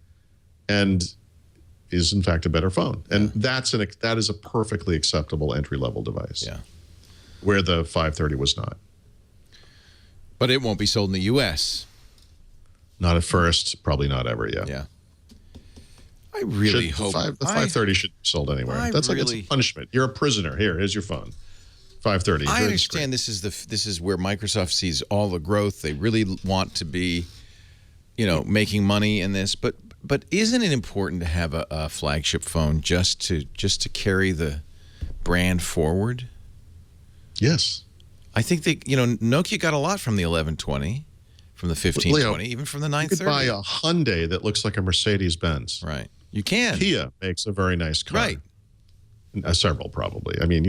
and is in fact a better phone, and that is a perfectly acceptable entry level device. Yeah, where the 530 was not. But it won't be sold in the U.S. Not at first, probably not ever. Yeah. I really hope the 530 should be sold anywhere. That's like it's a punishment. You're a prisoner. Here's your phone. 530. I understand this is where Microsoft sees all the growth. They really want to be, making money in this, but isn't it important to have a flagship phone just to carry the brand forward? Yes. I think that Nokia got a lot from the 1120, from the 1520, even from the 930. You could buy a Hyundai that looks like a Mercedes-Benz. Right. You can. Kia makes a very nice car. Right. Several probably. I mean,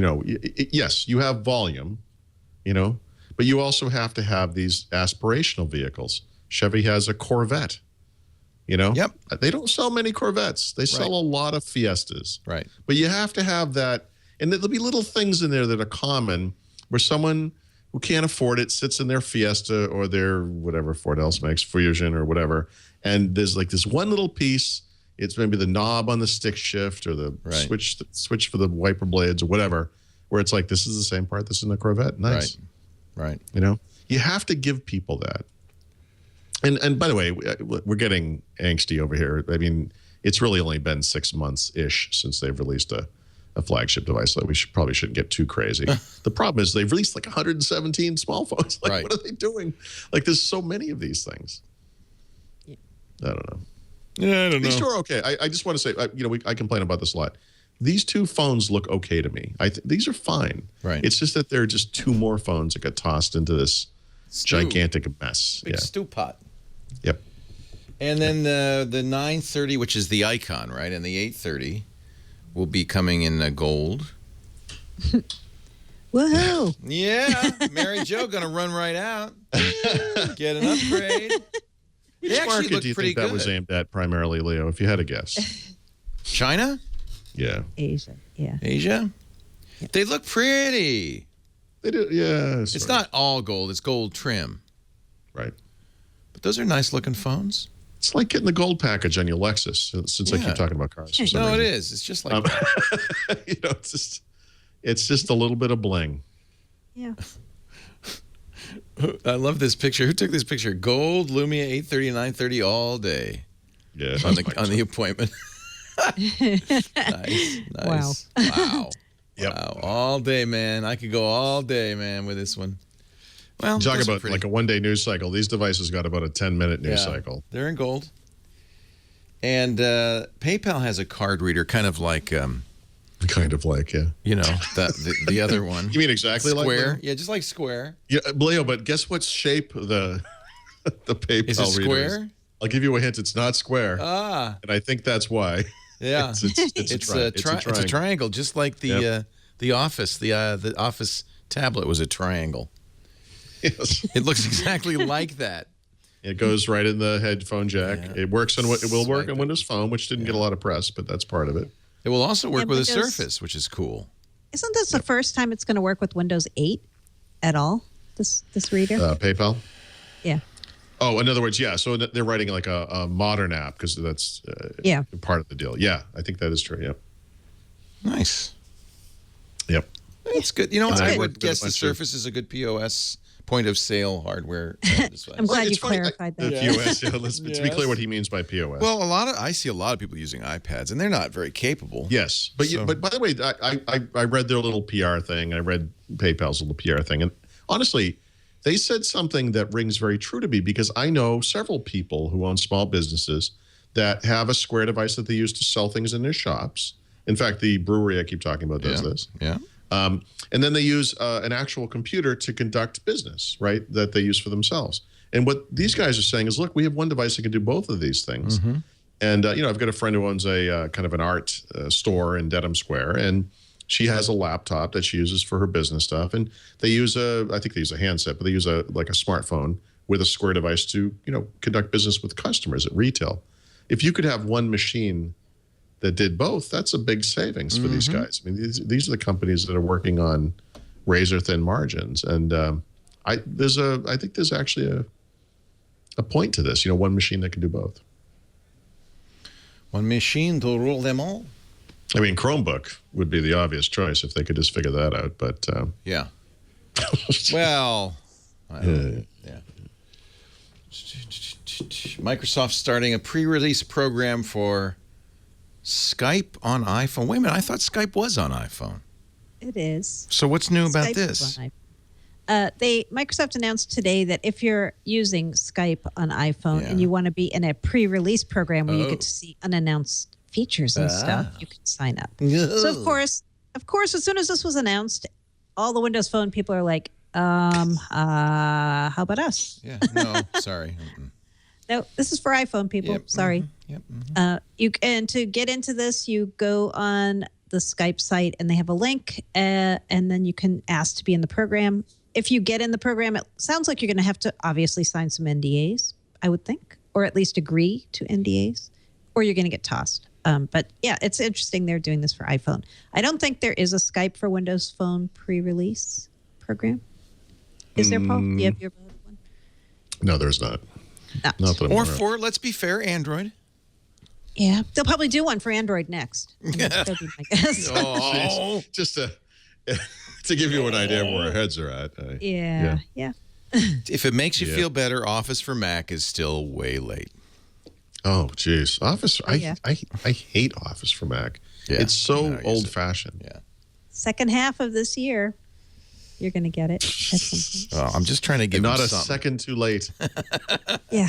yes, you have volume, but you also have to have these aspirational vehicles. Chevy has a Corvette. Yep. They don't sell many Corvettes. They sell a lot of Fiestas. Right. But you have to have that, and there'll be little things in there that are common where someone who can't afford it sits in their Fiesta or their whatever Ford else makes, Fusion or whatever, and there's like this one little piece. It's maybe the knob on the stick shift or the switch for the wiper blades or whatever, where it's like, this is the same part. This is in the Corvette. Nice. Right. You have to give people that. And by the way, we're getting angsty over here. I mean, it's really only been 6 months-ish since they've released a flagship device, so we probably shouldn't get too crazy. The problem is they've released like 117 small phones. What are they doing? Like, there's so many of these things. I don't know. Yeah, I don't know. These two are okay. I just want to say, I complain about this a lot. These 2 phones look okay to me. These are fine. Right. It's just that there are just 2 more phones that got tossed into this gigantic mess. Big stew pot. Yep. And then the 930, which is the icon, right? And the 830 will be coming in gold. Woohoo! Yeah. Mary Jo going to run right out. Get an upgrade. Which market do you think that was aimed at primarily, Leo, if you had a guess? China? Yeah. Asia. Yeah. Asia? Yep. They look pretty. They do, yeah. It's not all gold. It's gold trim. Right. But those are nice-looking phones. It's like getting the gold package on your Lexus, since I keep talking about cars. No, it is. It's just like it's just a little bit of bling. Yeah. I love this picture. Who took this picture? Gold Lumia 830 and 930 all day. Yeah. On the appointment. Nice. Wow. Yep. Wow. All day, man. I could go all day, man, with this one. Well, talk about like a one-day news cycle. These devices got about a 10-minute news cycle. They're in gold. And PayPal has a card reader, kind of like Kind of like, yeah. You know, the other one. You mean exactly like Square? Yeah, just like Square. Yeah, Leo, but guess what shape the PayPal Is it reader square? is? I'll give you a hint. It's not square. Ah. And I think that's why. Yeah. It's a triangle, just like the Office. The Office tablet was a triangle. Yes. It looks exactly like that. It goes right in the headphone jack. Yeah. It works on it will work on Windows Phone, which didn't get a lot of press, but that's part of it. It will also work with a Windows- Surface, which is cool. Isn't this the first time it's going to work with Windows 8 at all? This reader? PayPal? Yeah. Oh, in other words, yeah. So they're writing like a modern app because that's part of the deal. Yeah, I think that is true. Yep. Nice. Yep. That's good. You know, It's I good. would guess the Bunch of- Surface is a good POS, point of sale hardware device. I'm glad you It's funny, clarified the that. POS. Yeah, to be clear, what he means by POS. Well, I see a lot of people using iPads, and they're not very capable. yes, but but by the way, I read their little PR thing. I read PayPal's little PR thing, and honestly, they said something that rings very true to me because I know several people who own small businesses that have a Square device that they use to sell things in their shops. In fact, the brewery I keep talking about does this. Yeah. And then they use an actual computer to conduct business, right, that they use for themselves. And what these guys are saying is, look, we have one device that can do both of these things. Mm-hmm. And, I've got a friend who owns a kind of an art store in Dedham Square, and she has a laptop that she uses for her business stuff. And they use I think they use a handset, but they use a smartphone with a Square device to, conduct business with customers at retail. If you could have one machine that did both, that's a big savings for these guys. I mean, these are the companies that are working on razor thin margins, and I think there's actually a point to this. One machine that can do both. One machine to rule them all. I mean, Chromebook would be the obvious choice if they could just figure that out. But Yeah. Well, I don't, yeah. Microsoft starting a pre-release program for Skype on iPhone. Wait a minute, I thought Skype was on iPhone. It is. So what's new about Skype this? is on iPhone. Microsoft announced today that if you're using Skype on iPhone and you want to be in a pre-release program where you get to see unannounced features and stuff, you can sign up. So of course, as soon as this was announced, all the Windows Phone people are like, how about us? Yeah, no, sorry. No, this is for iPhone people. Yep, Sorry. Yep. And to get into this, you go on the Skype site and they have a link, and then you can ask to be in the program. If you get in the program, it sounds like you're going to have to obviously sign some NDAs, I would think, or at least agree to NDAs, or you're going to get tossed. But yeah, it's interesting they're doing this for iPhone. I don't think there is a Skype for Windows Phone pre-release program. Is there, Paul? Do you have your one? No, there's not. Not. Not that I'm Or aware of. for, let's be fair, Android. Yeah, they'll probably do one for Android next. I mean, that'll be my guess. Oh. Just to give you an idea of where our heads are at. Yeah. If it makes you Yeah. feel better, Office for Mac is still way late. Oh, geez. Office. yeah. I hate Office for Mac. Yeah. It's so No, I use it. old-fashioned. Yeah. Second half of this year, you're going to get it at some point. Well, I'm just trying to give And not them a something. second too late. Yeah.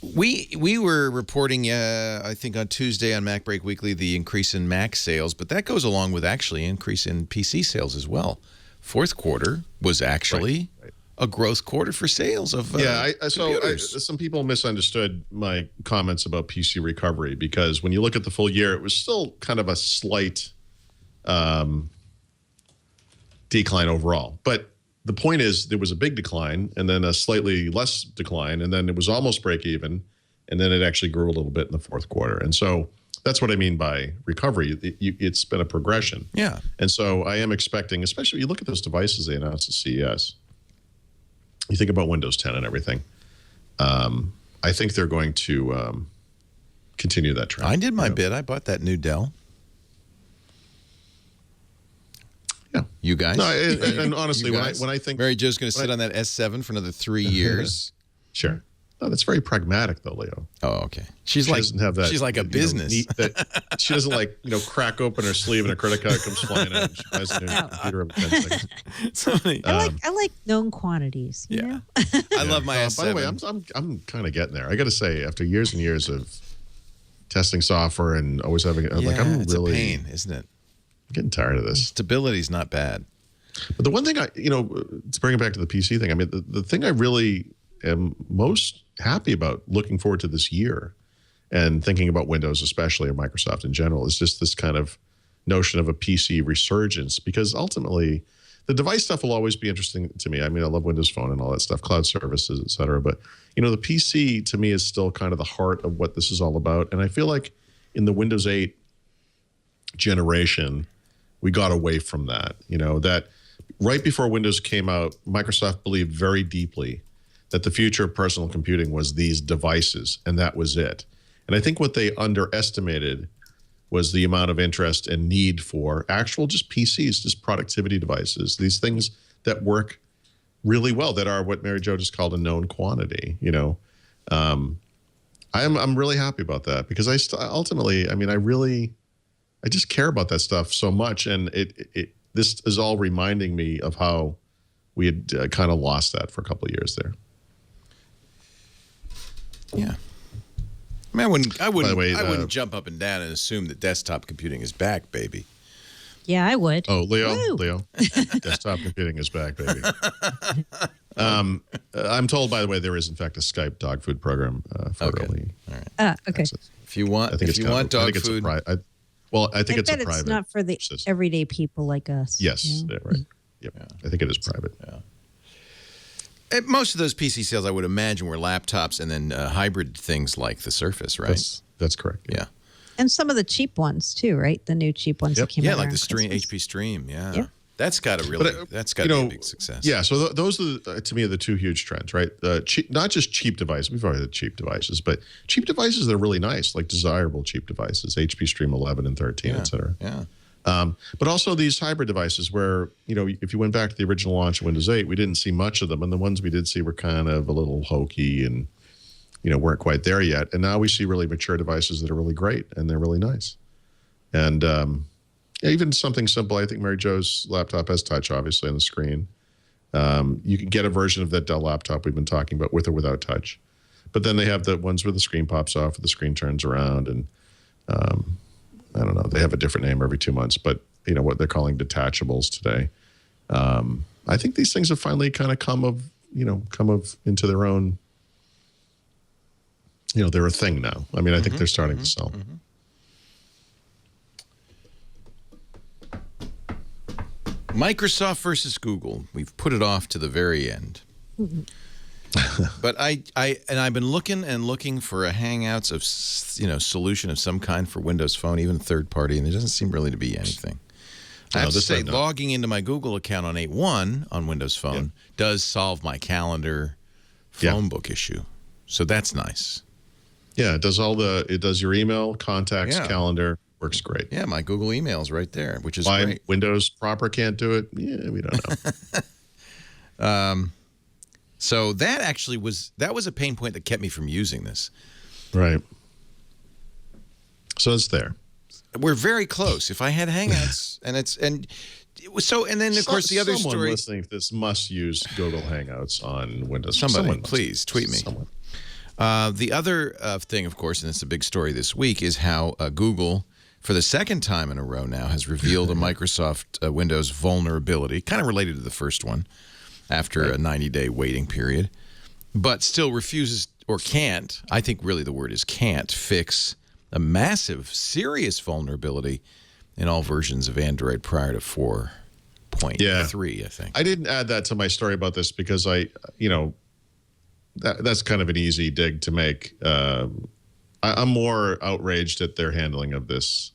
We were reporting, I think on Tuesday on Mac Break Weekly, the increase in Mac sales, but that goes along with actually increase in PC sales as well. Fourth quarter was actually a growth quarter for sales of computers. Some people misunderstood my comments about PC recovery because when you look at the full year, it was still kind of a slight decline overall. But the point is there was a big decline and then a slightly less decline, and then it was almost break even, and then it actually grew a little bit in the fourth quarter. And so that's what I mean by recovery. It's been a progression. Yeah. And so I am expecting, especially when you look at those devices they announced at CES, you think about Windows 10 and everything. I think they're going to continue that trend. I did my bid. I bought that new Dell. Yeah. You guys? No, and honestly, You when guys? I think Mary Jo's going to sit on that S7 for another 3 years. Sure. No, that's very pragmatic, though, Leo. Oh, okay. She doesn't have that. She's like a business. She doesn't crack open her sleeve and a credit card comes flying out. And she buys a new computer every 10 seconds. I like known quantities. You know? I love my S7. By the way, I'm kind of getting there. I got to say, after years and years of testing software and always having Yeah, like I'm it's really a pain, isn't it? getting tired of this. Stability's not bad. But the one thing to bring it back to the PC thing, I mean, the thing I really am most happy about looking forward to this year and thinking about Windows, especially, or Microsoft in general, is just this kind of notion of a PC resurgence, because ultimately the device stuff will always be interesting to me. I mean, I love Windows Phone and all that stuff, cloud services, et cetera. But, the PC to me is still kind of the heart of what this is all about. And I feel like in the Windows 8 generation, we got away from that. That right before Windows came out, Microsoft believed very deeply that the future of personal computing was these devices, and that was it. And I think what they underestimated was the amount of interest and need for actual just PCs, just productivity devices, these things that work really well, that are what Mary Jo just called a known quantity. I'm really happy about that, because I just care about that stuff so much, and this is all reminding me of how we had kind of lost that for a couple of years there. Yeah. I mean, I wouldn't jump up and down and assume that desktop computing is back, baby. Yeah, I would. Oh, Leo, Woo. desktop computing is back, baby. I'm told, by the way, there is in fact a Skype dog food program for early. All right. Okay. access. If you want, dog food, I think it's a private. It's not for the system. everyday people like us. Yes, yeah, right. Yep. Yeah. I think it is private. Yeah. Most of those PC sales, I would imagine, were laptops and then hybrid things like the Surface, right? That's correct. Yeah. And some of the cheap ones too, right? The new cheap ones that came out. Yeah, like the around Stream, HP Stream. Yeah. Yeah. That's got to really, that's got to be a big success. Yeah, so those are, to me, are the two huge trends, right? Not just cheap devices. We've already had cheap devices, but cheap devices that are really nice, like desirable cheap devices, HP Stream 11 and 13, et cetera. Yeah. But also these hybrid devices where, if you went back to the original launch of Windows 8, we didn't see much of them. And the ones we did see were kind of a little hokey and, weren't quite there yet. And now we see really mature devices that are really great and they're really nice. And even something simple, I think Mary Jo's laptop has touch, obviously, on the screen. You can get a version of that Dell laptop we've been talking about with or without touch. But then they have the ones where the screen pops off or the screen turns around. And I don't know, they have a different name every 2 months, but what they're calling detachables today. I think these things have finally kind of come into their own, they're a thing now. I mean, I think they're starting to sell. Microsoft versus Google. We've put it off to the very end. But I've been looking for a Hangouts of solution of some kind for Windows Phone, even third party, and there doesn't seem really to be anything. I have to say, logging into my Google account on 8.1 on Windows Phone does solve my calendar phone book issue, so that's nice. Yeah, it does it does your email, contacts, calendar. Works great. Yeah, my Google email's right there, which is great. Windows proper can't do it? Yeah, we don't know. So that actually was a pain point that kept me from using this. Right. So it's there. We're very close. If I had Hangouts and then of course the other someone story listening to this must use Google Hangouts on Windows. Somebody please tweet me. The other thing, of course, and it's a big story this week, is how Google, for the second time in a row now, has revealed a Microsoft Windows vulnerability, kind of related to the first one, after a 90-day waiting period, but still refuses or can't, I think really the word is can't, fix a massive, serious vulnerability in all versions of Android prior to 4.3, I think. I didn't add that to my story about this because that's kind of an easy dig to make. I'm more outraged at their handling of this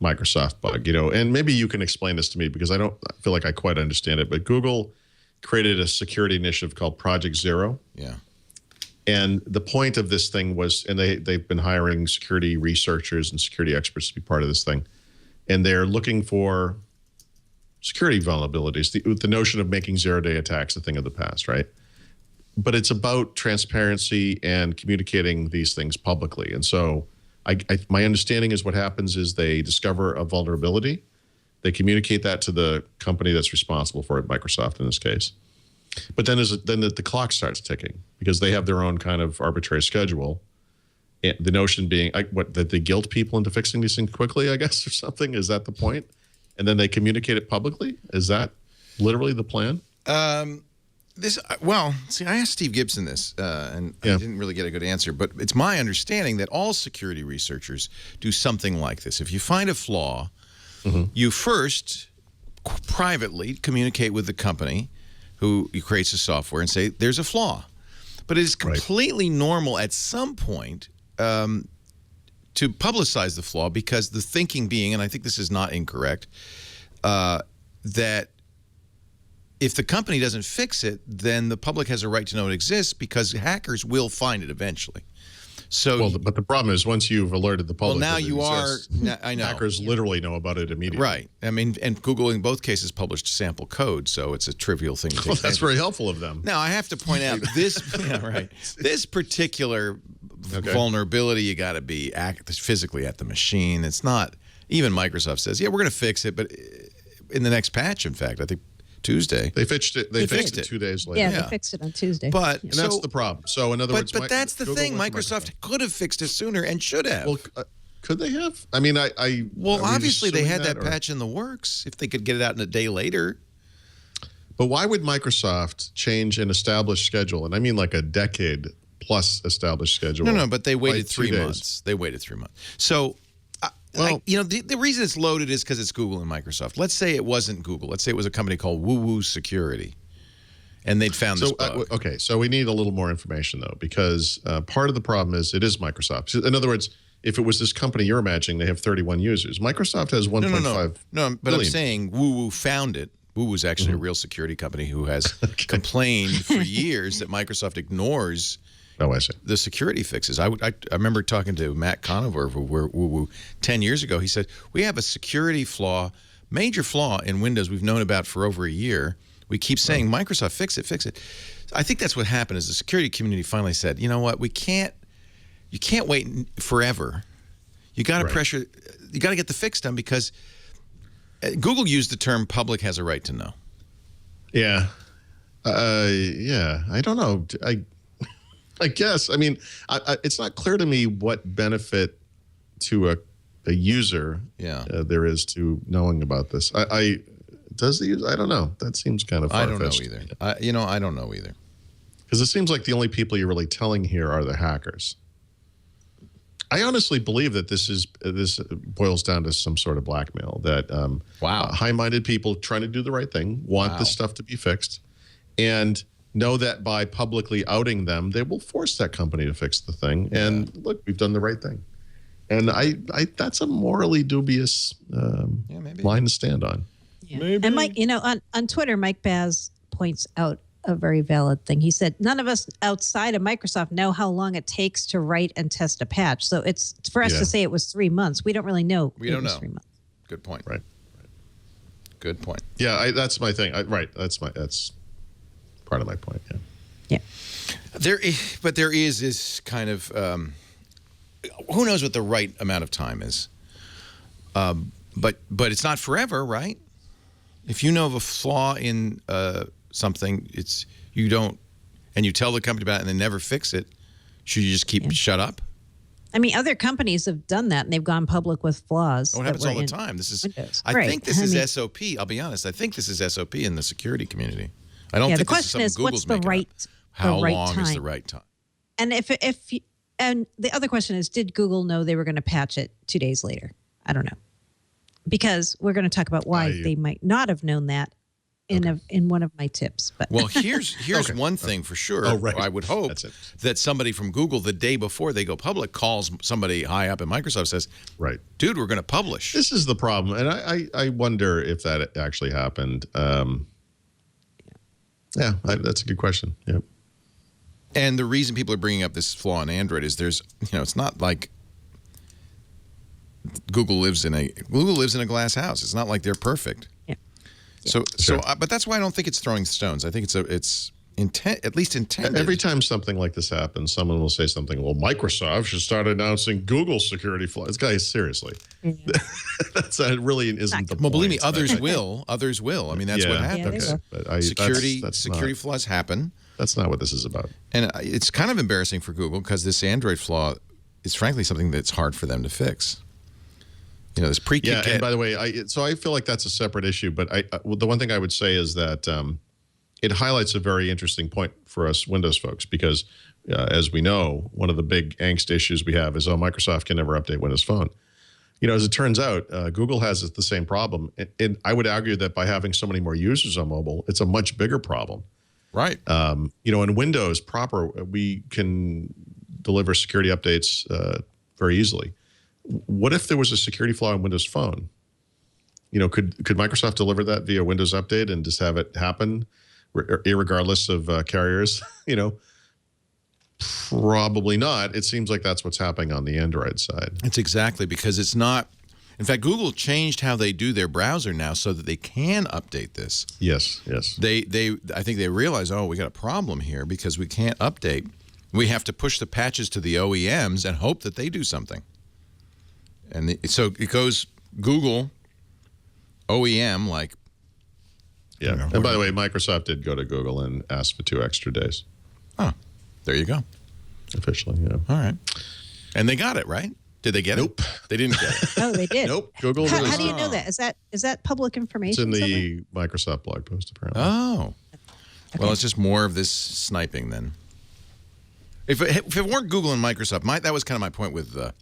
Microsoft bug, and maybe you can explain this to me because I don't feel like I quite understand it, but Google created a security initiative called Project Zero. Yeah. And the point of this thing was, and they've been hiring security researchers and security experts to be part of this thing. And they're looking for security vulnerabilities, the notion of making zero-day attacks a thing of the past, right? But it's about transparency and communicating these things publicly. And so my understanding is what happens is they discover a vulnerability. They communicate that to the company that's responsible for it, Microsoft in this case. But then the clock starts ticking because they have their own kind of arbitrary schedule. The notion being, that they guilt people into fixing these things quickly, I guess, or something. Is that the point? And then they communicate it publicly? Is that literally the plan? Well, see, I asked Steve Gibson this, and I didn't really get a good answer. But it's my understanding that all security researchers do something like this. If you find a flaw, you first privately communicate with the company who creates the software and say, there's a flaw. But it is completely normal at some point to publicize the flaw, because the thinking being, and I think this is not incorrect, that if the company doesn't fix it, then the public has a right to know it exists, because hackers will find it eventually. So, but the problem is, once you've alerted the public, well, now you exists, I know hackers literally know about it immediately. Right. I mean, and Google in both cases published sample code, so it's a trivial thing to take. Well, that's very helpful of them. Now I have to point out this. This particular vulnerability, you got to be physically at the machine. It's not. Even Microsoft says, yeah, we're going to fix it, but in the next patch, in fact, I think Tuesday. They fixed it. They fixed it 2 days later. Yeah, they fixed it on Tuesday. But and that's the problem. So in other words, but that's the thing. Microsoft could have fixed it sooner and should have. Well, could they have? I mean, well, obviously they had that patch in the works. If they could get it out in a day later. But why would Microsoft change an established schedule? And I mean like a decade plus established schedule. No, but they waited 3 months. They waited 3 months. So. Well, the reason it's loaded is because it's Google and Microsoft. Let's say it wasn't Google. Let's say it was a company called Woo Woo Security, and they'd found this bug. Okay, so we need a little more information, though, because part of the problem is it is Microsoft. In other words, if it was this company you're imagining, they have 31 users. Microsoft has 1.5 No, but I'm saying Woo Woo found it. Woo Woo's actually a real security company who has complained for years that Microsoft ignores the security fixes. I remember talking to Matt Conover of Woo Woo 10 years ago. He said, we have a security flaw, major flaw in Windows we've known about for over a year. We keep saying, Microsoft, fix it, fix it. I think that's what happened is the security community finally said, you know what, you can't wait forever. You got to pressure, you got to get the fix done, because Google used the term public has a right to know. Yeah. I don't know. I guess. I mean, it's not clear to me what benefit to a user there is to knowing about this. Does the user? I don't know. That seems kind of far-fetched. I don't know either. I don't know either. Because it seems like the only people you're really telling here are the hackers. I honestly believe that this boils down to some sort of blackmail. That high-minded people trying to do the right thing want this stuff to be fixed, and know that by publicly outing them, they will force that company to fix the thing. And look, we've done the right thing. And I that's a morally dubious line to stand on. Yeah. Maybe. And Mike, on Twitter, Mike Baz points out a very valid thing. He said, none of us outside of Microsoft know how long it takes to write and test a patch. So it's for us to say it was 3 months. We don't really know. We don't know. 3 months. Good point. Right. Good point. Yeah, that's my thing. That's part of my point. Yeah. There is this kind of who knows what the right amount of time is. But it's not forever, right? If you know of a flaw in something, you don't, and you tell the company about it and they never fix it, should you just keep shut up? I mean, other companies have done that and they've gone public with flaws. Oh, it happens all the time. This is Windows. I think this is SOP. I'll be honest. I think this is SOP in the security community. I don't think the question is, what's the right time? How long is the right time? And and the other question is, did Google know they were going to patch it 2 days later? I don't know, because we're going to talk about why they might not have known that in one of my tips. But well, here's one thing for sure. I would hope that somebody from Google the day before they go public calls somebody high up in Microsoft, says, dude, we're going to publish. This is the problem, and I wonder if that actually happened. Yeah, that's a good question. Yep. And the reason people are bringing up this flaw in Android is it's not like Google lives in a glass house. It's not like they're perfect. Yeah. So but that's why I don't think it's throwing stones. I think it's at least intended. Every time something like this happens, someone will say something. Well, Microsoft should start announcing Google security flaws. Guys, seriously, that really isn't the point. Well, believe me, others will. Others will. I mean, that's what happens. But security flaws happen. That's not what this is about. And it's kind of embarrassing for Google because this Android flaw is frankly something that's hard for them to fix. You know, this Yeah, and by the way, I feel like that's a separate issue. But the one thing I would say is that it highlights a very interesting point for us Windows folks, because as we know, one of the big angst issues we have is, Microsoft can never update Windows Phone. You know, as it turns out, Google has the same problem. And I would argue that by having so many more users on mobile, it's a much bigger problem. Right. You know, in Windows proper, we can deliver security updates very easily. What if there was a security flaw in Windows Phone? You know, could Microsoft deliver that via Windows Update and just have it happen, irregardless of carriers? You know, probably not. It seems like that's what's happening on the Android side. It's exactly, because it's not. In fact, Google changed how they do their browser now so that they can update this. Yes. I think they realize, we got a problem here because we can't update. We have to push the patches to the OEMs and hope that they do something. And so it goes Google, OEM, like. Yeah. You know, and by the way, Microsoft did go to Google and ask for 2 extra days. Oh, there you go. Officially, yeah. All right. And they got it, right? Did they get Nope. it? They didn't get it. Oh, they did. Nope. Google. How do you know that? Is that public information? It's in the Microsoft blog post, apparently. Oh. Okay. Well, it's just more of this sniping then. If it weren't Google and Microsoft, that was kind of my point with the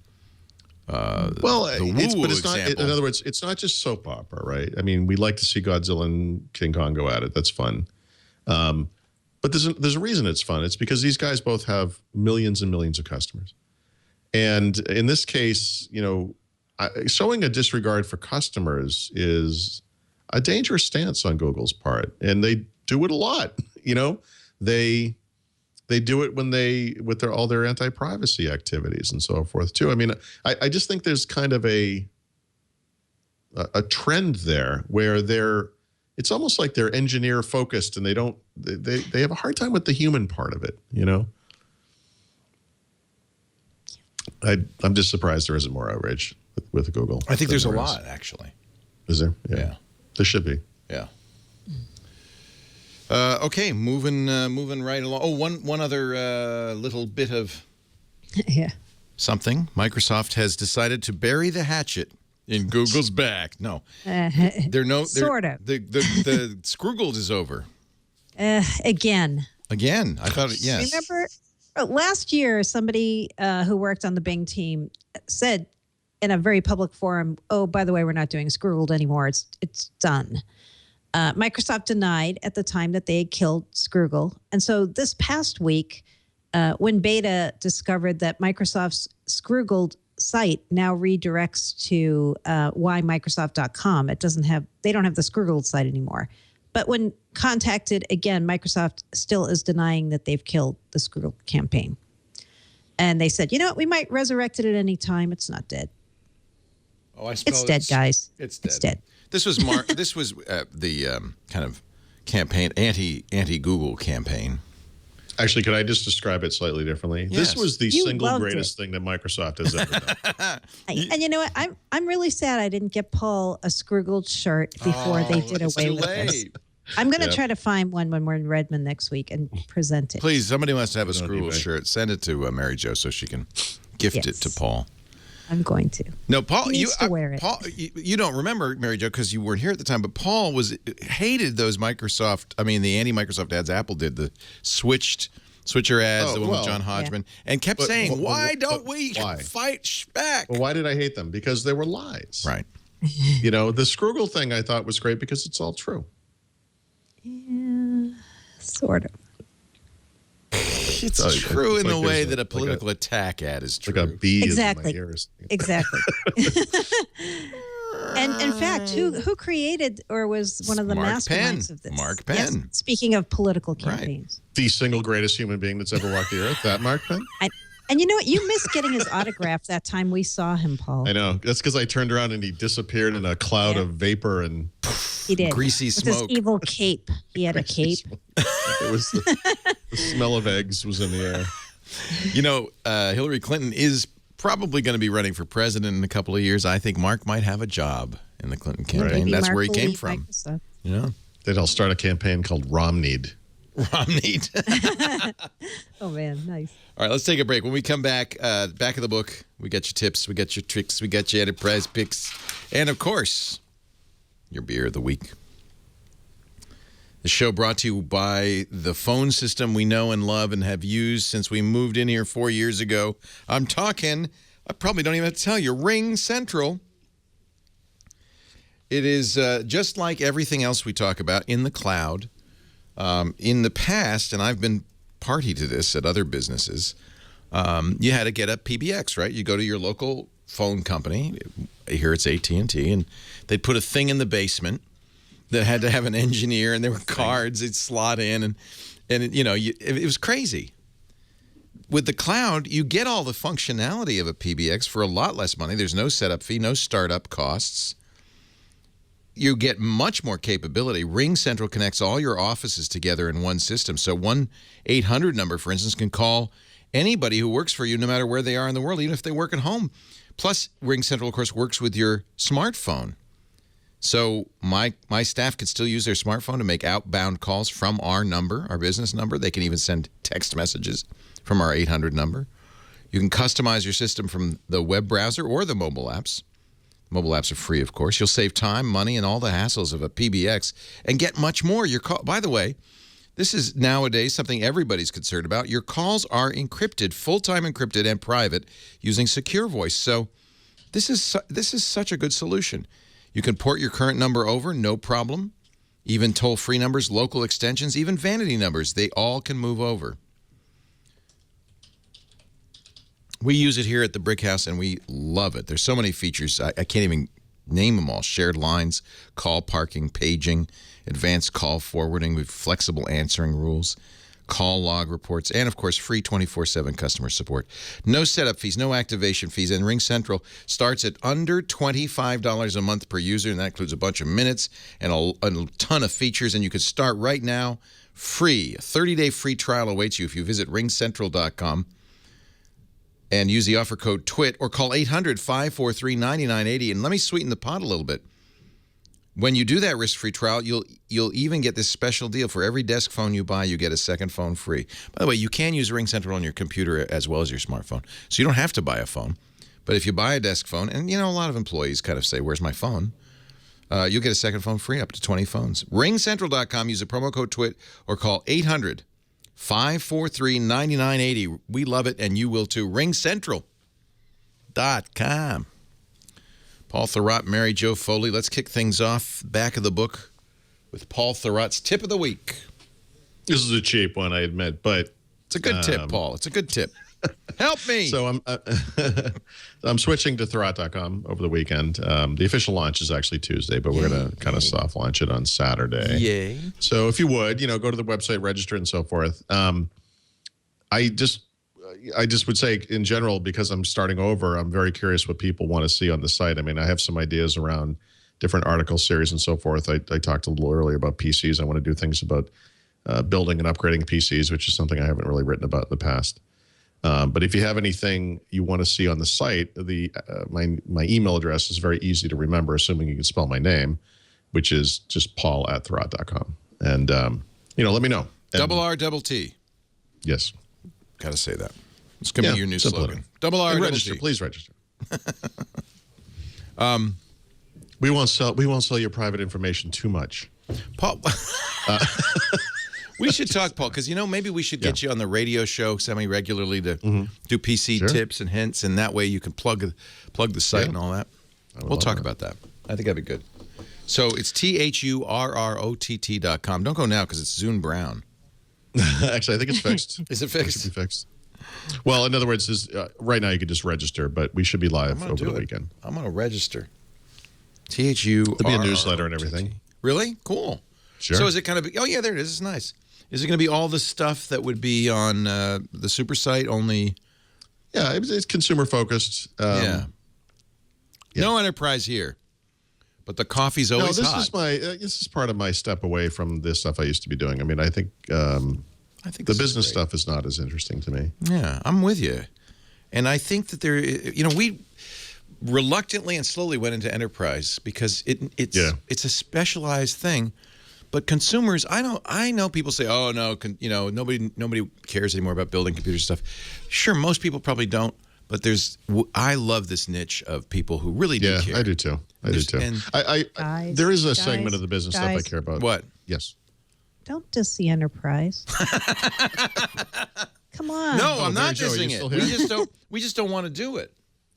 it's not. example. In other words, it's not just soap opera, right? I mean, we like to see Godzilla and King Kong go at it. That's fun. But there's a reason it's fun. It's because these guys both have millions and millions of customers. And in this case, you know, showing a disregard for customers is a dangerous stance on Google's part. And they do it a lot. You know, they do it when with all their anti-privacy activities and so forth too. I mean, I just think there's kind of a trend there where it's almost like they're engineer focused and they have a hard time with the human part of it, you know? I'm just surprised there isn't more outrage with Google. I think there's a lot, actually. Is there? Yeah. There should be. Yeah. Okay, moving right along. Oh, one other little bit of something. Microsoft has decided to bury the hatchet in Google's back. No, sort of. The Scroogled is over. Again. I thought it. Yes. Remember last year, somebody who worked on the Bing team said in a very public forum, "Oh, by the way, we're not doing Scroogled anymore. It's done." Microsoft denied at the time that they had killed Scroogle. And so this past week, when Beta discovered that Microsoft's Scroogled site now redirects to whymicrosoft.com, they don't have the Scroogled site anymore. But when contacted again, Microsoft still is denying that they've killed the Scroogled campaign. And they said, you know what, we might resurrect it at any time. It's not dead. Oh, I suppose it's dead, guys. It's dead. It's dead. This was the kind of campaign, anti-Google campaign. Actually, could I just describe it slightly differently? Yes. This was the single greatest thing that Microsoft has ever done. And you know what? I'm really sad I didn't get Paul a Scroogled shirt before they did away with this. I'm going to try to find one when we're in Redmond next week and present it. Please, somebody wants to have a Scroogled shirt. Send it to Mary Jo so she can gift it to Paul. I'm going to. No, Paul, he needs to wear it. Paul, you don't remember, Mary Jo, because you weren't here at the time, but Paul hated those the anti-Microsoft ads Apple did, the switcher ads, the one with John Hodgman, and kept saying, why don't we fight back? Well, why did I hate them? Because they were lies. Right. You know, the Scroogle thing I thought was great because it's all true. Yeah, sort of. It's true in the way that a political attack ad is true. Like a bee exactly. in my ears. Exactly. And in fact, who created or was one of the masterminds of this? Mark Penn. Yes, speaking of political campaigns. Right. The single greatest human being that's ever walked the earth, that Mark Penn? And you know what? You missed getting his autograph that time we saw him, Paul. I know. That's because I turned around and he disappeared in a cloud of vapor and he did. Greasy smoke. With his evil cape. He had a cape. It was the smell of eggs was in the air. You know, Hillary Clinton is probably going to be running for president in a couple of years. I think Mark might have a job in the Clinton campaign. Maybe That's Mark where he will came leave from. Microsoft. Yeah. Then I'll start a campaign called Romneyed. Romney. Oh, man. Nice. All right, let's take a break. When we come back, back of the book, we got your tips, we got your tricks, we got your enterprise picks, and, of course, your beer of the week. The show brought to you by the phone system we know and love and have used since we moved in here 4 years ago. I probably don't even have to tell you, Ring Central. It is just like everything else we talk about in the cloud. In the past, and I've been party to this at other businesses, you had to get a PBX, right? You go to your local phone company, here it's AT&T, and they'd put a thing in the basement that had to have an engineer, and there were cards they'd slot in, and it was crazy. With the cloud, you get all the functionality of a PBX for a lot less money. There's no setup fee, no startup costs. You get much more capability. Ring Central connects all your offices together in one system. So 1-800 number, for instance, can call anybody who works for you no matter where they are in the world, even if they work at home. Plus, Ring Central, of course, works with your smartphone. So my staff could still use their smartphone to make outbound calls from our number, our business number. They can even send text messages from our 800 number. You can customize your system from the web browser or the mobile apps. Mobile apps are free, of course. You'll save time, money, and all the hassles of a PBX and get much more. By the way, this is nowadays something everybody's concerned about. Your calls are encrypted, full-time encrypted and private using secure voice. So this is such a good solution. You can port your current number over, no problem. Even toll-free numbers, local extensions, even vanity numbers, they all can move over. We use it here at the Brick House, and we love it. There's so many features. I can't even name them all. Shared lines, call parking, paging, advanced call forwarding with flexible answering rules, call log reports, and, of course, free 24/7 customer support. No setup fees, no activation fees, and Ring Central starts at under $25 a month per user, and that includes a bunch of minutes and a ton of features, and you can start right now free. A 30-day free trial awaits you if you visit ringcentral.com. and use the offer code TWIT or call 800-543-9980. And let me sweeten the pot a little bit. When you do that risk-free trial, you'll even get this special deal. For every desk phone you buy, you get a second phone free. By the way, you can use Ring Central on your computer as well as your smartphone. So you don't have to buy a phone. But if you buy a desk phone, and a lot of employees kind of say, where's my phone? You'll get a second phone free, up to 20 phones. Ringcentral.com, use the promo code TWIT or call 800-543-9980. We love it, and you will too. Ringcentral.com. Paul Thurrott, Mary Jo Foley. Let's kick things off. Back of the book with Paul Thurrott's tip of the week. This is a cheap one, I admit, but it's a good tip, Paul. It's a good tip. Help me. So I'm switching to Thurrott.com over the weekend. The official launch is actually Tuesday, but we're going to kind of soft launch it on Saturday. Yay. So if you would, go to the website, register, and so forth. I just would say in general, because I'm starting over, I'm very curious what people want to see on the site. I mean, I have some ideas around different article series and so forth. I talked a little earlier about PCs. I want to do things about building and upgrading PCs, which is something I haven't really written about in the past. But if you have anything you want to see on the site, my email address is very easy to remember, assuming you can spell my name, which is just paul@thurrott.com. And, let me know. And, RRT. Yes. Got to say that. It's going to be your new slogan. RRT. Register. Please register. We won't sell your private information too much. Paul. We should talk, Paul, because, maybe we should get you on the radio show semi-regularly to do PC tips and hints, and that way you can plug the site and all that. We'll talk about that. I think that'd be good. So it's THURROTT.com. Don't go now because it's Zune Brown. Actually, I think it's fixed. Is it fixed? It should be fixed. Well, in other words, right now you could just register, but we should be live over the weekend. I'm going to register. THURROTT. There'll be a newsletter and everything. Really? Cool. Sure. So is it kind of, oh yeah, there it is. It's nice. Is it going to be all the stuff that would be on the super site only? Yeah, it's consumer focused. Yeah. No enterprise here, but the coffee's always hot. This is part of my step away from this stuff I used to be doing. I mean, I think the business stuff is not as interesting to me. Yeah, I'm with you. And I think that we reluctantly and slowly went into enterprise because it's a specialized thing. But consumers, I know people say, oh no, nobody cares anymore about building computer stuff. Sure, most people probably don't. But I love this niche of people who really do care. Yeah, I do too. I do too. And there is a segment of the business stuff I care about. What? Yes. Don't diss the enterprise. Come on. No, I'm not Joe, dissing it. We just don't want to do it.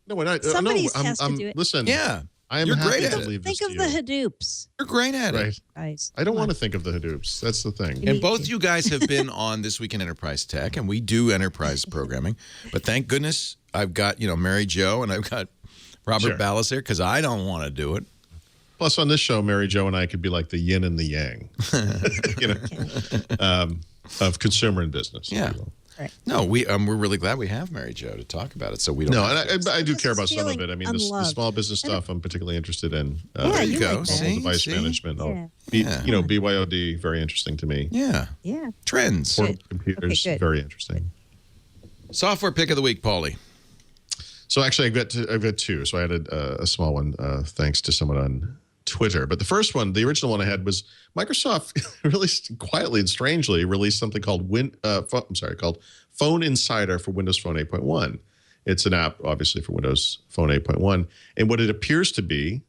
No, we're not. Somebody has to do it. Listen. Yeah. I am You're happy great at to it. leave this Think of to the you. Hadoops. You're great at it. Guys, I don't come want on. to think of the Hadoops. That's the thing. And both you guys have been on This Week in Enterprise Tech, and we do enterprise programming. But thank goodness I've got, Mary Jo and I've got Robert Ballas here because I don't want to do it. Plus, on this show, Mary Jo and I could be like the yin and the yang, of consumer and business. Yeah. Right. No, we're really glad we have Mary Jo to talk about it, so we don't. No, have and I do This care is about some of feeling it. I mean, the small business stuff I'm particularly interested in. Yeah, you go. like that. See? Device management. Yeah. BYOD, very interesting to me. Yeah. Yeah. Trends. Portable computers, good. very interesting. Software pick of the week, Paulie. So actually, I've got two. So I had a small one, thanks to someone on Twitter. But the first one, the original one I had was Microsoft really quietly and strangely released something called called Phone Insider for Windows Phone 8.1. It's an app, obviously, for Windows Phone 8.1. And what it appears to be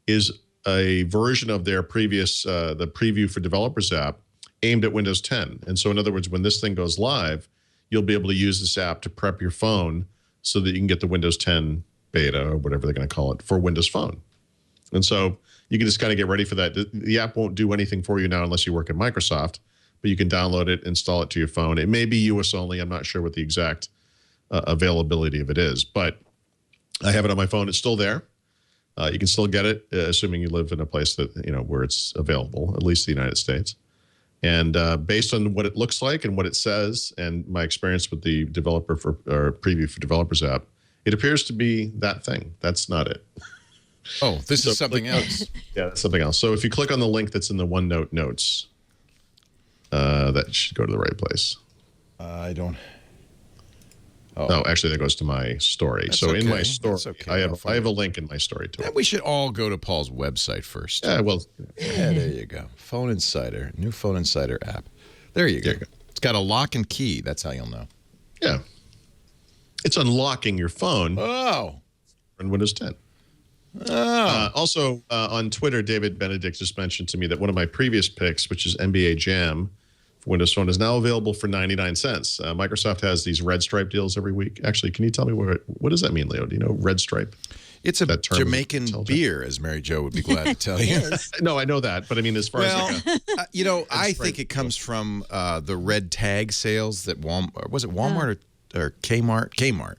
is a version of their previous, the Preview for Developers app aimed at Windows 10. And so, in other words, when this thing goes live, you'll be able to use this app to prep your phone so that you can get the Windows 10 beta or whatever they're going to call it for Windows Phone. And so you can just kind of get ready for that. The app won't do anything for you now unless you work at Microsoft, but you can download it, install it to your phone. It may be US only. I'm not sure what the exact availability of it is, but I have it on my phone. It's still there. You can still get it, assuming you live in a place that, where it's available, at least the United States. And based on what it looks like and what it says, and my experience with the Preview for Developers app, it appears to be that thing. That's not it. Oh, this is something else. Yeah, that's something else. So if you click on the link that's in the OneNote notes, that should go to the right place. I don't. Oh, actually, that goes to my story. That's so in okay. my story, That's okay. I have a link in my story to it. We should all go to Paul's website first. Yeah, well, Yeah, there you go. Phone Insider, new Phone Insider app. There you go. It's got a lock and key. That's how you'll know. yeah, it's unlocking your phone Oh. on Windows 10. Also, on Twitter, David Benedict just mentioned to me that one of my previous picks, which is NBA Jam for Windows Phone, is now available for 99 cents. Microsoft has these red stripe deals every week. Actually, can you tell me what does that mean, Leo? Do you know red stripe? It's a Jamaican beer, as Mary Jo would be glad to tell you. No, I know that, but I mean, as far as I think it comes from the red tag sales that Walmart or Kmart? Kmart.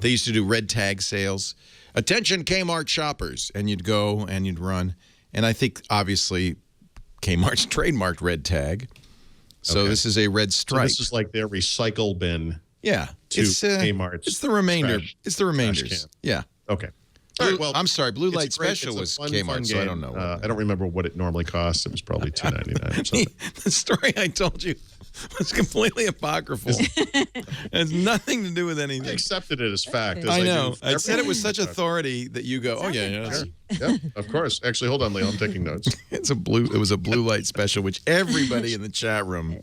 They used to do red tag sales. Attention, Kmart shoppers, and you'd go and you'd run. And I think obviously Kmart's trademarked red tag. So this is a red stripe. So this is like their recycle bin. Yeah, to Kmart's. It's the remainder. It's the remainders. Trash can. Yeah. Okay. Blue, well, I'm sorry. Blue Light Special was Kmart, so I don't know. I don't remember what it normally costs. It was probably $2.99 or something. The story I told you was completely apocryphal. It has nothing to do with anything. I accepted it as fact. I know. I said it with such authority that you go, oh yeah. Sure. Yeah, of course. Actually, hold on, Leo. I'm taking notes. It was a Blue Light Special, which everybody in the chat room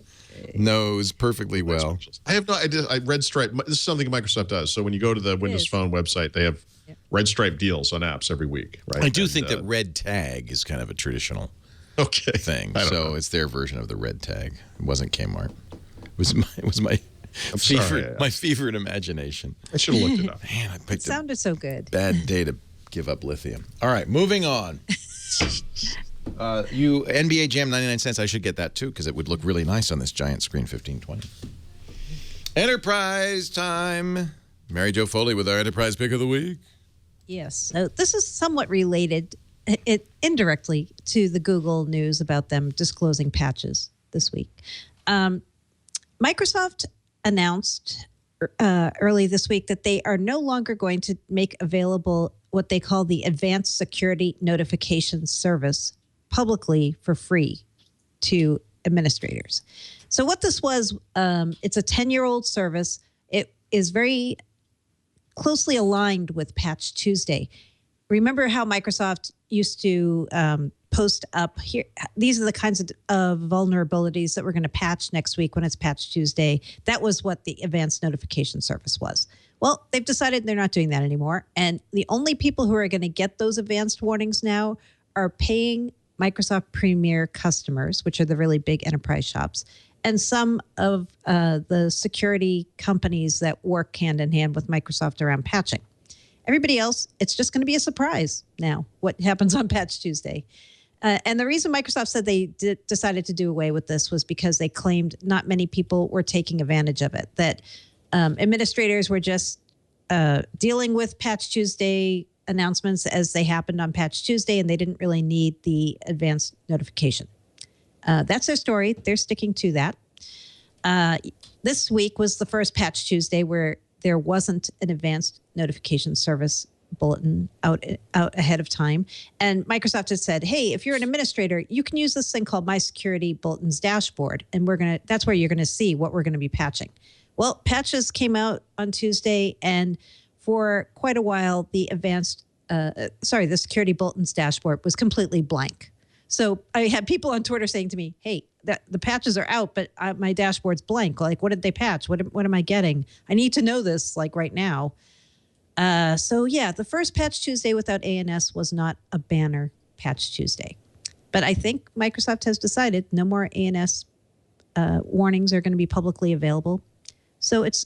knows perfectly well. I have no idea. Red Stripe. This is something Microsoft does. So when you go to the Windows Phone website, they have Red Stripe deals on apps every week, right? I do think that red tag is kind of a traditional thing. So it's their version of the red tag. It wasn't Kmart. It was my fevered imagination. I should have looked it up. Man, I picked It sounded so good. bad day to give up lithium. All right, moving on. You NBA Jam 99 cents. I should get that too because it would look really nice on this giant screen 1520. Enterprise time. Mary Jo Foley with our Enterprise Pick of the Week. Yes. So this is somewhat related indirectly to the Google news about them disclosing patches this week. Microsoft announced early this week that they are no longer going to make available what they call the Advanced Security Notification Service publicly for free to administrators. So what this was, it's a 10-year-old service. It is very closely aligned with Patch Tuesday. Remember how Microsoft used to post up here. These are the kinds of vulnerabilities that we're going to patch next week when it's Patch Tuesday. That was what the advanced notification service was. Well, they've decided they're not doing that anymore. And the only people who are going to get those advanced warnings now are paying Microsoft Premier customers, which are the really big enterprise shops, and some of the security companies that work hand in hand with Microsoft around patching. Everybody else, it's just going to be a surprise now what happens on Patch Tuesday. And the reason Microsoft said they decided to do away with this was because they claimed not many people were taking advantage of it, that administrators were just dealing with Patch Tuesday announcements as they happened on Patch Tuesday, and they didn't really need the advanced notification. That's their story. They're sticking to that. This week was the first Patch Tuesday where there wasn't an advanced notification service bulletin out ahead of time. And Microsoft has said, hey, if you're an administrator, you can use this thing called My Security Bulletins Dashboard. And that's where you're going to see what we're going to be patching. Well, patches came out on Tuesday, and for quite a while, the Security Bulletins Dashboard was completely blank. So I had people on Twitter saying to me, hey, the patches are out, but my dashboard's blank. Like, what did they patch? What am I getting? I need to know this, like, right now. So, yeah, the first Patch Tuesday without ANS was not a banner Patch Tuesday. But I think Microsoft has decided no more ANS warnings are going to be publicly available. So it's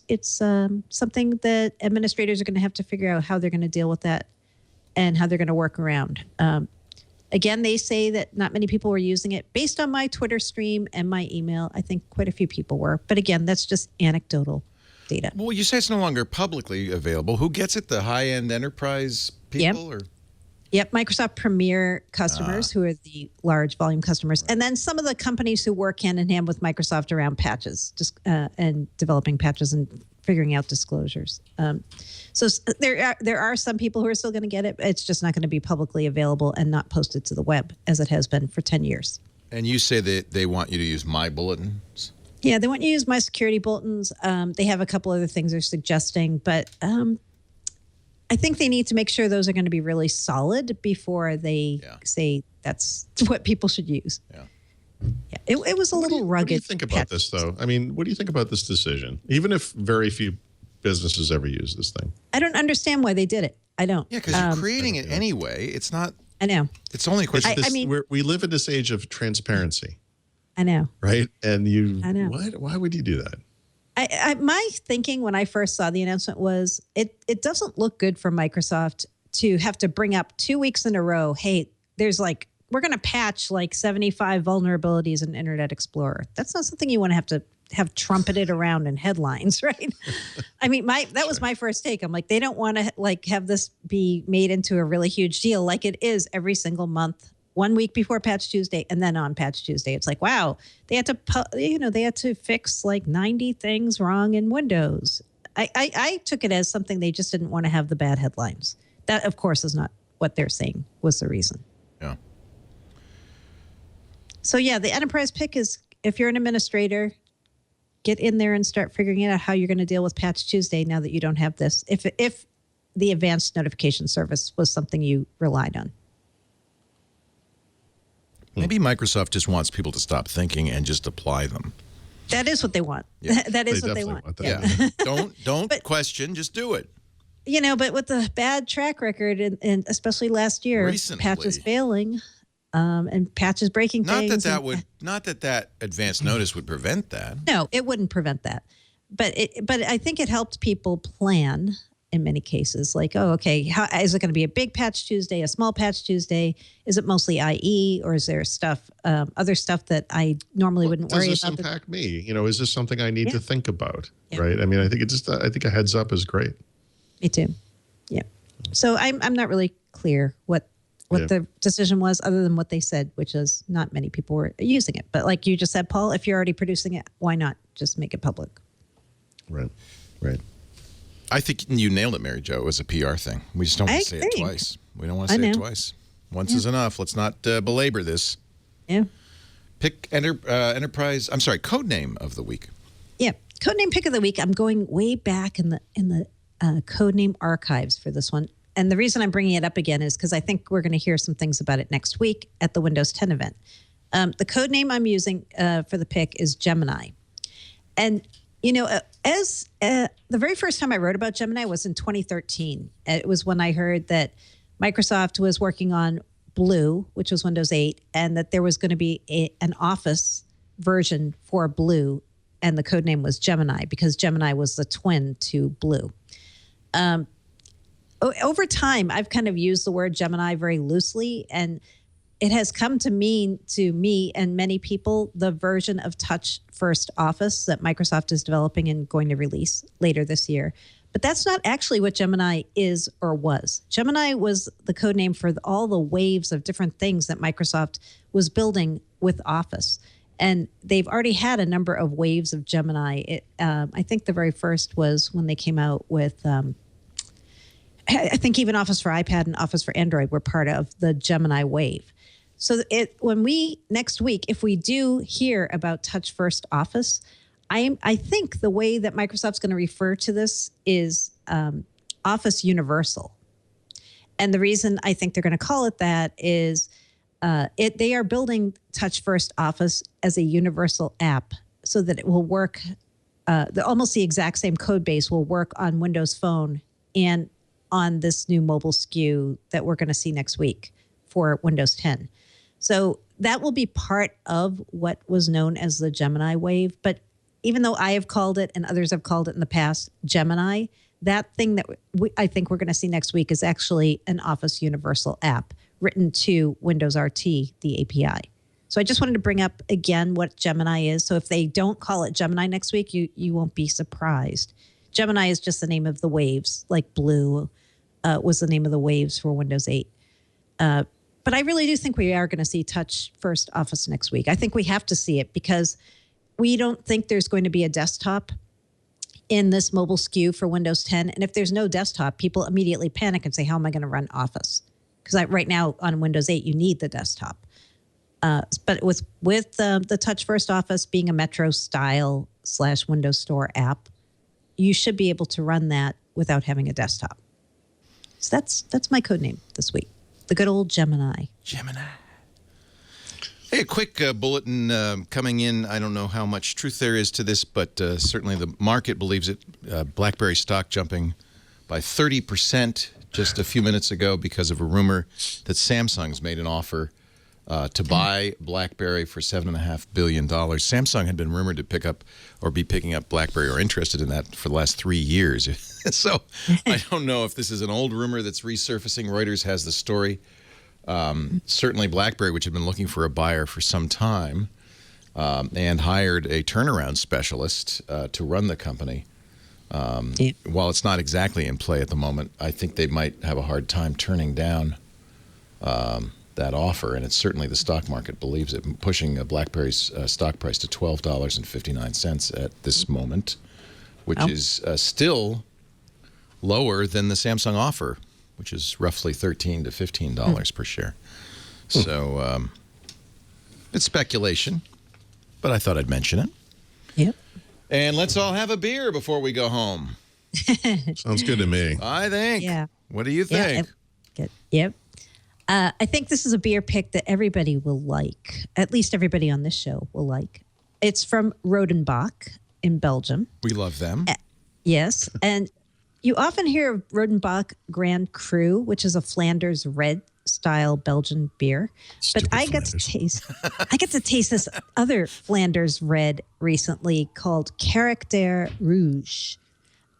something that administrators are going to have to figure out how they're going to deal with that and how they're going to work around. Again, they say that not many people were using it. Based on my Twitter stream and my email, I think quite a few people were. But again, that's just anecdotal data. Well, you say it's no longer publicly available. Who gets it? The high-end enterprise people? Yep, Microsoft Premier customers who are the large volume customers. Right. And then some of the companies who work hand in hand with Microsoft around patches and developing patches and figuring out disclosures. So there are some people who are still going to get it. It's just not going to be publicly available and not posted to the web as it has been for 10 years. And you say that they want you to use My Bulletins? Yeah, they want you to use My Security Bulletins. They have a couple other things they're suggesting, but I think they need to make sure those are going to be really solid before they say that's what people should use. Yeah. Yeah, it was a little rugged. What do you think about this, though? I mean, what do you think about this decision? Even if very few businesses ever use this thing. I don't understand why they did it. I don't. Yeah, because you're creating it anyway. It's not. I know. It's only a question. I mean, we live in this age of transparency. I know. Right? And I know. Why would you do that? My thinking when I first saw the announcement was it doesn't look good for Microsoft to have to bring up 2 weeks in a row, hey, we're going to patch like 75 vulnerabilities in Internet Explorer. That's not something you want to have trumpeted around in headlines, right? I mean, that was my first take. I'm like, they don't want to have this be made into a really huge deal like it is every single month, 1 week before Patch Tuesday and then on Patch Tuesday. It's like, wow, they had to fix like 90 things wrong in Windows. I took it as something they just didn't want to have the bad headlines. That, of course, is not what they're saying was the reason. Yeah. So, yeah, the enterprise pick is if you're an administrator, get in there and start figuring out how you're going to deal with Patch Tuesday now that you don't have this. If the advanced notification service was something you relied on. Maybe Microsoft just wants people to stop thinking and just apply them. That is what they want. Yeah. That is what they want. Yeah. Don't question, just do it. But with the bad track record and especially last year, recently, patches failing. And patches breaking things. Not that advance notice would prevent that. No, it wouldn't prevent that. But I think it helped people plan in many cases. Like, oh, okay, is it going to be a big Patch Tuesday, a small Patch Tuesday? Is it mostly IE, or is there other stuff that I normally wouldn't worry about? Does this impact me? Is this something I need to think about? Yeah. Right? I mean, I think a heads up is great. Me too. Yeah. So I'm not really clear what the decision was, other than what they said, which is not many people were using it. But like you just said, Paul, if you're already producing it, why not just make it public? Right. I think you nailed it, Mary Jo. It was a PR thing. We just don't want to say it twice. We don't want to say it twice. Once is enough. Let's not belabor this. Yeah. Pick enterprise. I'm sorry, codename of the week. Yeah, codename pick of the week. I'm going way back in the codename archives for this one. And the reason I'm bringing it up again is because I think we're going to hear some things about it next week at the Windows 10 event. The code name I'm using for the pick is Gemini. And, as the very first time I wrote about Gemini was in 2013. It was when I heard that Microsoft was working on Blue, which was Windows 8, and that there was going to be an Office version for Blue, and the code name was Gemini because Gemini was the twin to Blue. Over time, I've kind of used the word Gemini very loosely, and it has come to mean to me and many people the version of Touch First Office that Microsoft is developing and going to release later this year. But that's not actually what Gemini is or was. Gemini was the code name for all the waves of different things that Microsoft was building with Office. And they've already had a number of waves of Gemini. I think the very first was when they came out with, I think even Office for iPad and Office for Android were part of the Gemini wave. So next week, if we do hear about Touch First Office, I think the way that Microsoft's going to refer to this is Office Universal. And the reason I think they're going to call it that is they are building Touch First Office as a universal app so that it will work, almost the exact same code base will work on Windows Phone and on this new mobile SKU that we're going to see next week for Windows 10. So that will be part of what was known as the Gemini wave. But even though I have called it and others have called it in the past Gemini, that thing that I think we're going to see next week is actually an Office Universal app written to Windows RT, the API. So I just wanted to bring up again what Gemini is. So if they don't call it Gemini next week, you won't be surprised. Gemini is just the name of the waves, like Blue was the name of the waves for Windows 8. But I really do think we are going to see Touch First Office next week. I think we have to see it because we don't think there's going to be a desktop in this mobile SKU for Windows 10. And if there's no desktop, people immediately panic and say, how am I going to run Office? Because right now on Windows 8, you need the desktop. But with the Touch First Office being a Metro style / Windows Store app, you should be able to run that without having a desktop. So that's my code name this week. The good old Gemini. Gemini. Hey, a quick bulletin coming in. I don't know how much truth there is to this, but certainly the market believes it. BlackBerry stock jumping by 30% just a few minutes ago because of a rumor that Samsung's made an offer to buy BlackBerry for $7.5 billion. Samsung had been rumored to pick up or be picking up BlackBerry or interested in that for the last 3 years. So I don't know if this is an old rumor that's resurfacing. Reuters has the story. Certainly BlackBerry, which had been looking for a buyer for some time and hired a turnaround specialist to run the company. While it's not exactly in play at the moment, I think they might have a hard time turning down that offer, and it's certainly the stock market believes it, pushing BlackBerry's stock price to $12.59 at this moment, which is still lower than the Samsung offer, which is roughly $13 to $15 per share. So it's speculation, but I thought I'd mention it. Yep. And let's all have a beer before we go home. Sounds good to me. I think. Yeah. What do you think? Yeah, good. Yep. I think this is a beer pick that everybody will like. At least everybody on this show will like. It's from Rodenbach in Belgium. We love them. Yes. And you often hear of Rodenbach Grand Cru, which is a Flanders red style Belgian beer. But I get to taste this other Flanders red recently called Caractère Rouge.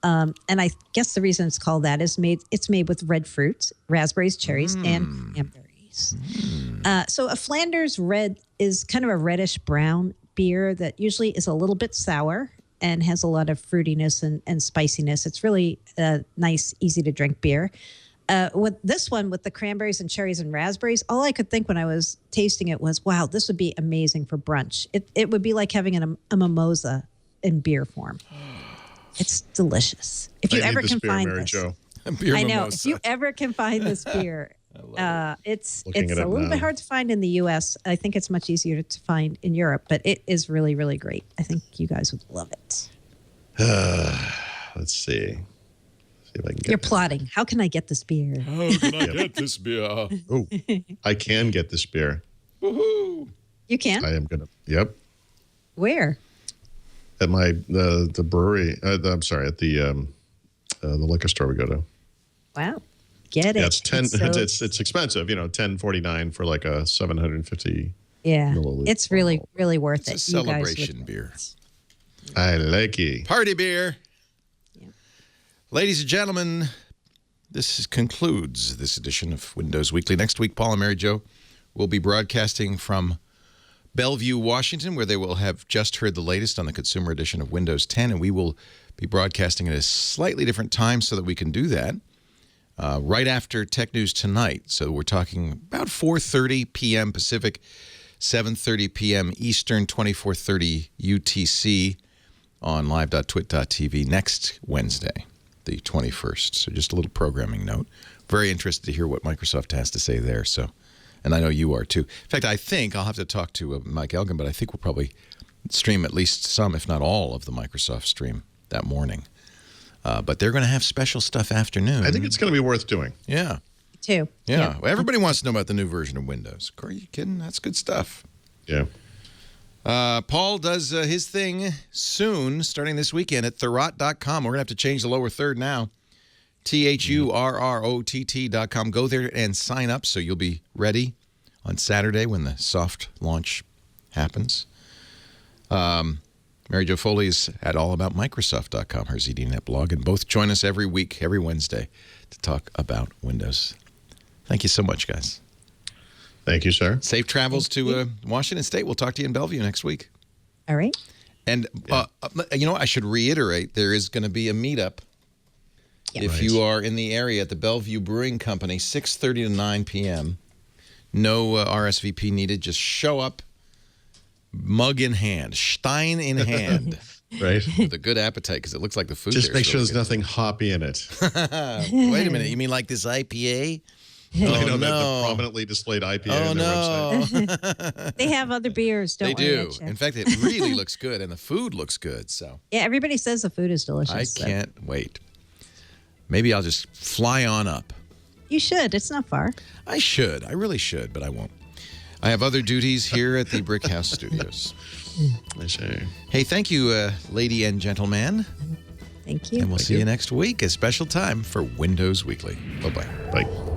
And I guess the reason it's called that is it's made with red fruits, raspberries, cherries, and cranberries. So a Flanders red is kind of a reddish brown beer that usually is a little bit sour and has a lot of fruitiness and spiciness. It's really a nice, easy to drink beer. With this one, with the cranberries and cherries and raspberries, all I could think when I was tasting it was, wow, this would be amazing for brunch. It would be like having a mimosa in beer form. It's delicious. If you ever can find this, I know. If you ever can find this beer, it's a little bit hard to find in the U.S. I think it's much easier to find in Europe, but it is really, really great. I think you guys would love it. Let's see. See if I can get You're that. plotting. How can I get this beer? How can I get this beer? Oh, I can get this beer. Woohoo! You can? I am gonna. Yep. Where? At the brewery. I'm sorry, at the liquor store we go to. Wow. Get it. Yeah, it's 10. so- It's expensive. $10.49 for like a 750. Yeah. milliliter It's really, bottle. really worth it. It's a You guys celebration would- beer. I like it. Party beer. Yeah. Ladies and gentlemen, this concludes this edition of Windows Weekly. Next week, Paul and Mary Jo will be broadcasting from Bellevue, Washington, where they will have just heard the latest on the consumer edition of Windows 10, and we will be broadcasting at a slightly different time so that we can do that right after Tech News Tonight. So we're talking about 4:30 p.m. Pacific, 7:30 p.m. Eastern, 24:30 UTC on live.twit.tv next Wednesday, the 21st. So just a little programming note. Very interested to hear what Microsoft has to say there. So, and I know you are too. In fact, I think I'll have to talk to Mike Elgin, but I think we'll probably stream at least some, if not all, of the Microsoft stream that morning. But they're going to have special stuff afternoon. I think it's going to be worth doing. Yeah. Too. Yeah. Well, everybody wants to know about the new version of Windows. Are you kidding? That's good stuff. Yeah. Paul does his thing soon, starting this weekend at Thurrott.com. We're going to have to change the lower third now. THURROTT.com. Go there and sign up so you'll be ready on Saturday when the soft launch happens. Mary Jo Foley is at allaboutmicrosoft.com, her ZDNet blog, and both join us every week, every Wednesday, to talk about Windows. Thank you so much, guys. Thank you, sir. Safe travels to Washington State. We'll talk to you in Bellevue next week. All right. And, you know, I should reiterate, there is going to be a meetup. Yeah. If Right. you are in the area at the Bellevue Brewing Company, 6:30 to 9 p.m. No RSVP needed. Just show up, mug in hand, Stein in hand, Right? with a good appetite because it looks like the food Just there make is sure really there's nothing hoppy in it. good. Wait a minute. You mean like this IPA? I Oh, know that no. the prominently displayed IPA Oh, on their website. no. They have other beers. Don't They worry. do. Chef. In fact, it really looks good, and the food looks good. So Yeah, everybody says the food is delicious. I so- can't wait. Maybe I'll just fly on up. You should. It's not far. I should. I really should, but I won't. I have other duties here at the Brick House Studios. I say. Hey, thank you, lady and gentleman. Thank you. And we'll see you next week, a special time for Windows Weekly. Bye-bye. Bye.